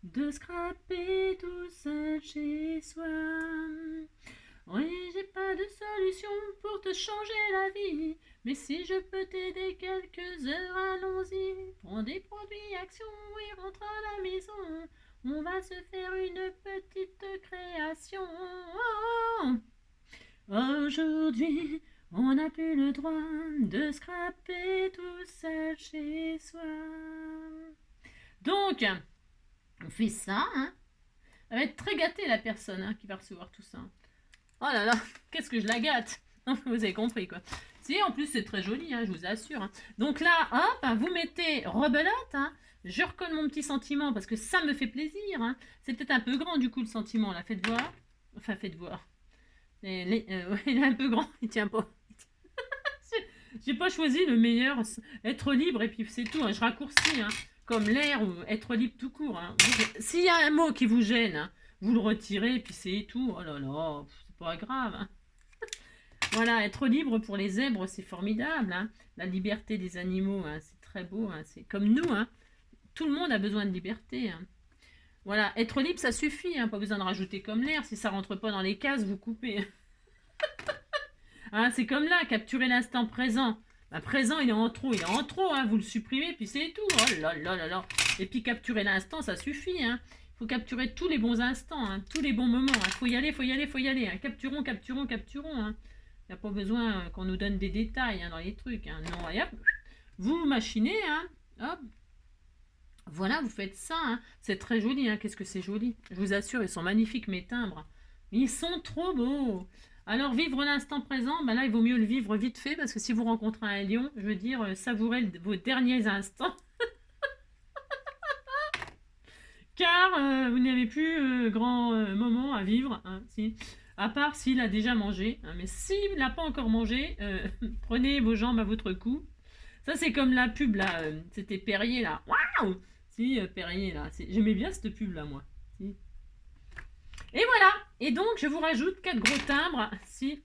de scraper tout seul chez soi. Oui, j'ai pas de solution pour te changer la vie, mais si je peux t'aider quelques heures, allons-y. Prends des produits Action et rentre à la maison. On va se faire une petite création. Aujourd'hui, on n'a plus le droit de scraper tout seul chez soi. Donc, on fait ça. Hein. Elle va être très gâtée la personne qui va recevoir tout ça. Oh là là, qu'est-ce que je la gâte. Vous avez compris quoi. Si, en plus c'est très joli, je vous assure. Hein. Donc là, hop, vous mettez rebelote. Je recolle mon petit sentiment parce que ça me fait plaisir. Hein. C'est peut-être un peu grand du coup le sentiment là. Faites voir. Enfin, faites voir. Il est un peu grand, il tient pas. J'ai pas choisi le meilleur. Être libre et puis c'est tout. Je raccourcis. Comme l'air ou être libre tout court. S'il y a un mot qui vous gêne, vous le retirez et puis c'est tout. Oh là là, c'est pas grave. Voilà, être libre pour les zèbres, c'est formidable. La liberté des animaux, c'est très beau. C'est comme nous. Tout le monde a besoin de liberté. Voilà, être libre, ça suffit. Pas besoin de rajouter comme l'air. Si ça rentre pas dans les cases, vous coupez. C'est comme là, capturer l'instant présent. Présent, il est en trop, vous le supprimez, puis c'est tout. Oh là là là là. Et puis capturer l'instant, ça suffit. Il faut capturer tous les bons instants, tous les bons moments. Faut y aller, faut y aller, faut y aller. Capturons, capturons, capturons. Il n'y a pas besoin qu'on nous donne des détails dans les trucs. Non, et hop, vous machinez, hop. Voilà, vous faites ça. C'est très joli. Qu'est-ce que c'est joli. Je vous assure, ils sont magnifiques, mes timbres. Ils sont trop beaux. Alors, vivre l'instant présent, là, il vaut mieux le vivre vite fait, parce que si vous rencontrez un lion, je veux dire, savourez vos derniers instants. Car vous n'avez plus grand moment à vivre, si. À part s'il a déjà mangé. Mais s'il n'a pas encore mangé, prenez vos jambes à votre cou. Ça, c'est comme la pub, là. C'était Perrier, là. Waouh! Si, Perrier, là. J'aimais bien cette pub, là, moi. Si. Et voilà. Et donc, je vous rajoute 4 gros timbres. Si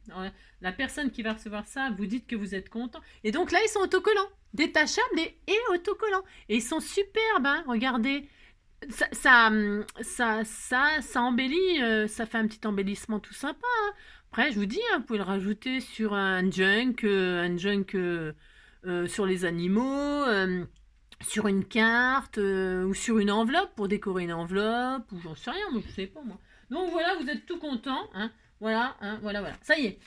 la personne qui va recevoir ça, vous dites que vous êtes content. Et donc là, ils sont autocollants. Détachables et autocollants. Et ils sont superbes, regardez. Ça embellit, ça fait un petit embellissement tout sympa. Après, je vous dis, vous pouvez le rajouter sur un junk sur les animaux, sur une carte ou sur une enveloppe pour décorer une enveloppe, ou j'en sais rien, moi je sais pas moi. Donc voilà, vous êtes tout content. Voilà, voilà. Ça y est.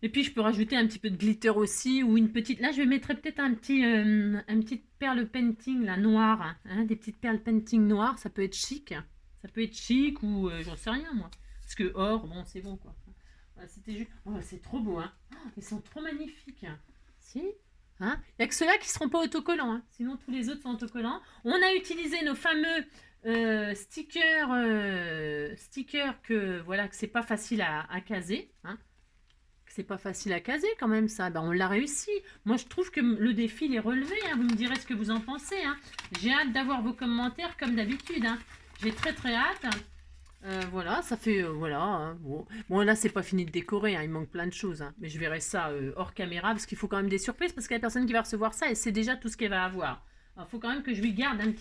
Et puis je peux rajouter un petit peu de glitter aussi, ou une petite... Là je vais mettre peut-être un petit perle painting là, noir. Des petites perles painting noires, ça peut être chic. Ça peut être chic ou j'en sais rien moi. Parce que or, bon c'est bon quoi. Voilà, c'était juste... Oh, c'est trop beau, ils sont trop magnifiques. Si. Il n'y a que ceux-là qui ne seront pas autocollants. Sinon tous les autres sont autocollants. On a utilisé nos fameux... stickers que voilà que c'est pas facile à caser, c'est pas facile à caser quand même ça. On l'a réussi. Moi je trouve que le défi il est relevé. Vous me direz ce que vous en pensez. J'ai hâte d'avoir vos commentaires comme d'habitude. J'ai très très hâte. Voilà, ça fait voilà. Bon là c'est pas fini de décorer. Il manque plein de choses. Mais je verrai ça hors caméra parce qu'il faut quand même des surprises parce que la personne qui va recevoir ça, elle sait déjà tout ce qu'elle va avoir. Il faut quand même que je lui garde une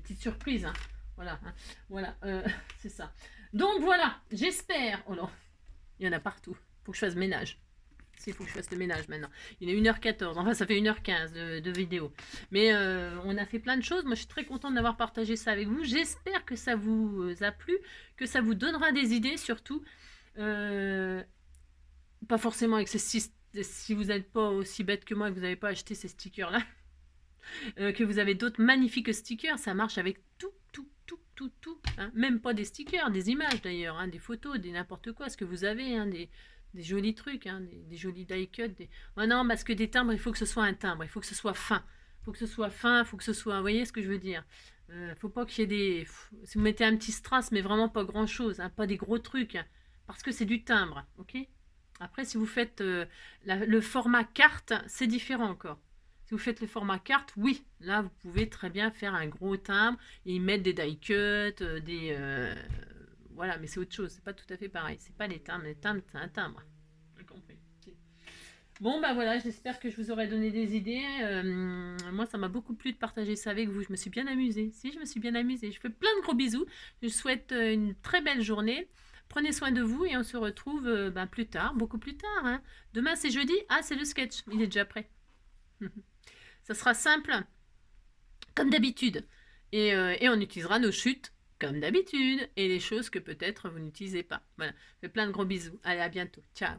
petite surprise. Voilà, voilà, c'est ça. Donc voilà, j'espère. Oh non, il y en a partout. Faut que je fasse ménage. aussi, il faut que je fasse le ménage maintenant. Il est 1h14, enfin ça fait 1h15 de vidéo. Mais on a fait plein de choses. Moi je suis très contente d'avoir partagé ça avec vous. J'espère que ça vous a plu, que ça vous donnera des idées surtout. Pas forcément avec si vous n'êtes pas aussi bête que moi et que vous n'avez pas acheté ces stickers là. Que vous avez d'autres magnifiques stickers, ça marche avec tout. Hein. Même pas des stickers, des images d'ailleurs, hein, des photos, des n'importe quoi, ce que vous avez, hein, des jolis trucs, hein, des jolis die cut. Oh non, parce que des timbres, il faut que ce soit un timbre, il faut que ce soit fin. Il faut que ce soit fin, il faut que ce soit... Vous voyez ce que je veux dire? Faut pas qu'il y ait des... Si vous mettez un petit strass, mais vraiment pas grand-chose, hein, pas des gros trucs, hein, parce que c'est du timbre, ok? Après, si vous faites le format carte, c'est différent encore. Si vous faites le format carte, oui, là, vous pouvez très bien faire un gros timbre et y mettre des die cuts, voilà, mais c'est autre chose, c'est pas tout à fait pareil. C'est pas les timbres, c'est un timbre. J'ai compris. Bon, bah voilà, j'espère que je vous aurai donné des idées. Moi, ça m'a beaucoup plu de partager ça avec vous. Je me suis bien amusée. Si, je me suis bien amusée. Je fais plein de gros bisous. Je vous souhaite une très belle journée. Prenez soin de vous et on se retrouve plus tard, beaucoup plus tard. Hein. Demain, c'est jeudi. Ah, c'est le sketch. Il est déjà prêt. Ça sera simple, comme d'habitude. Et on utilisera nos chutes, comme d'habitude. Et les choses que peut-être vous n'utilisez pas. Voilà. Je fais plein de gros bisous. Allez, à bientôt. Ciao.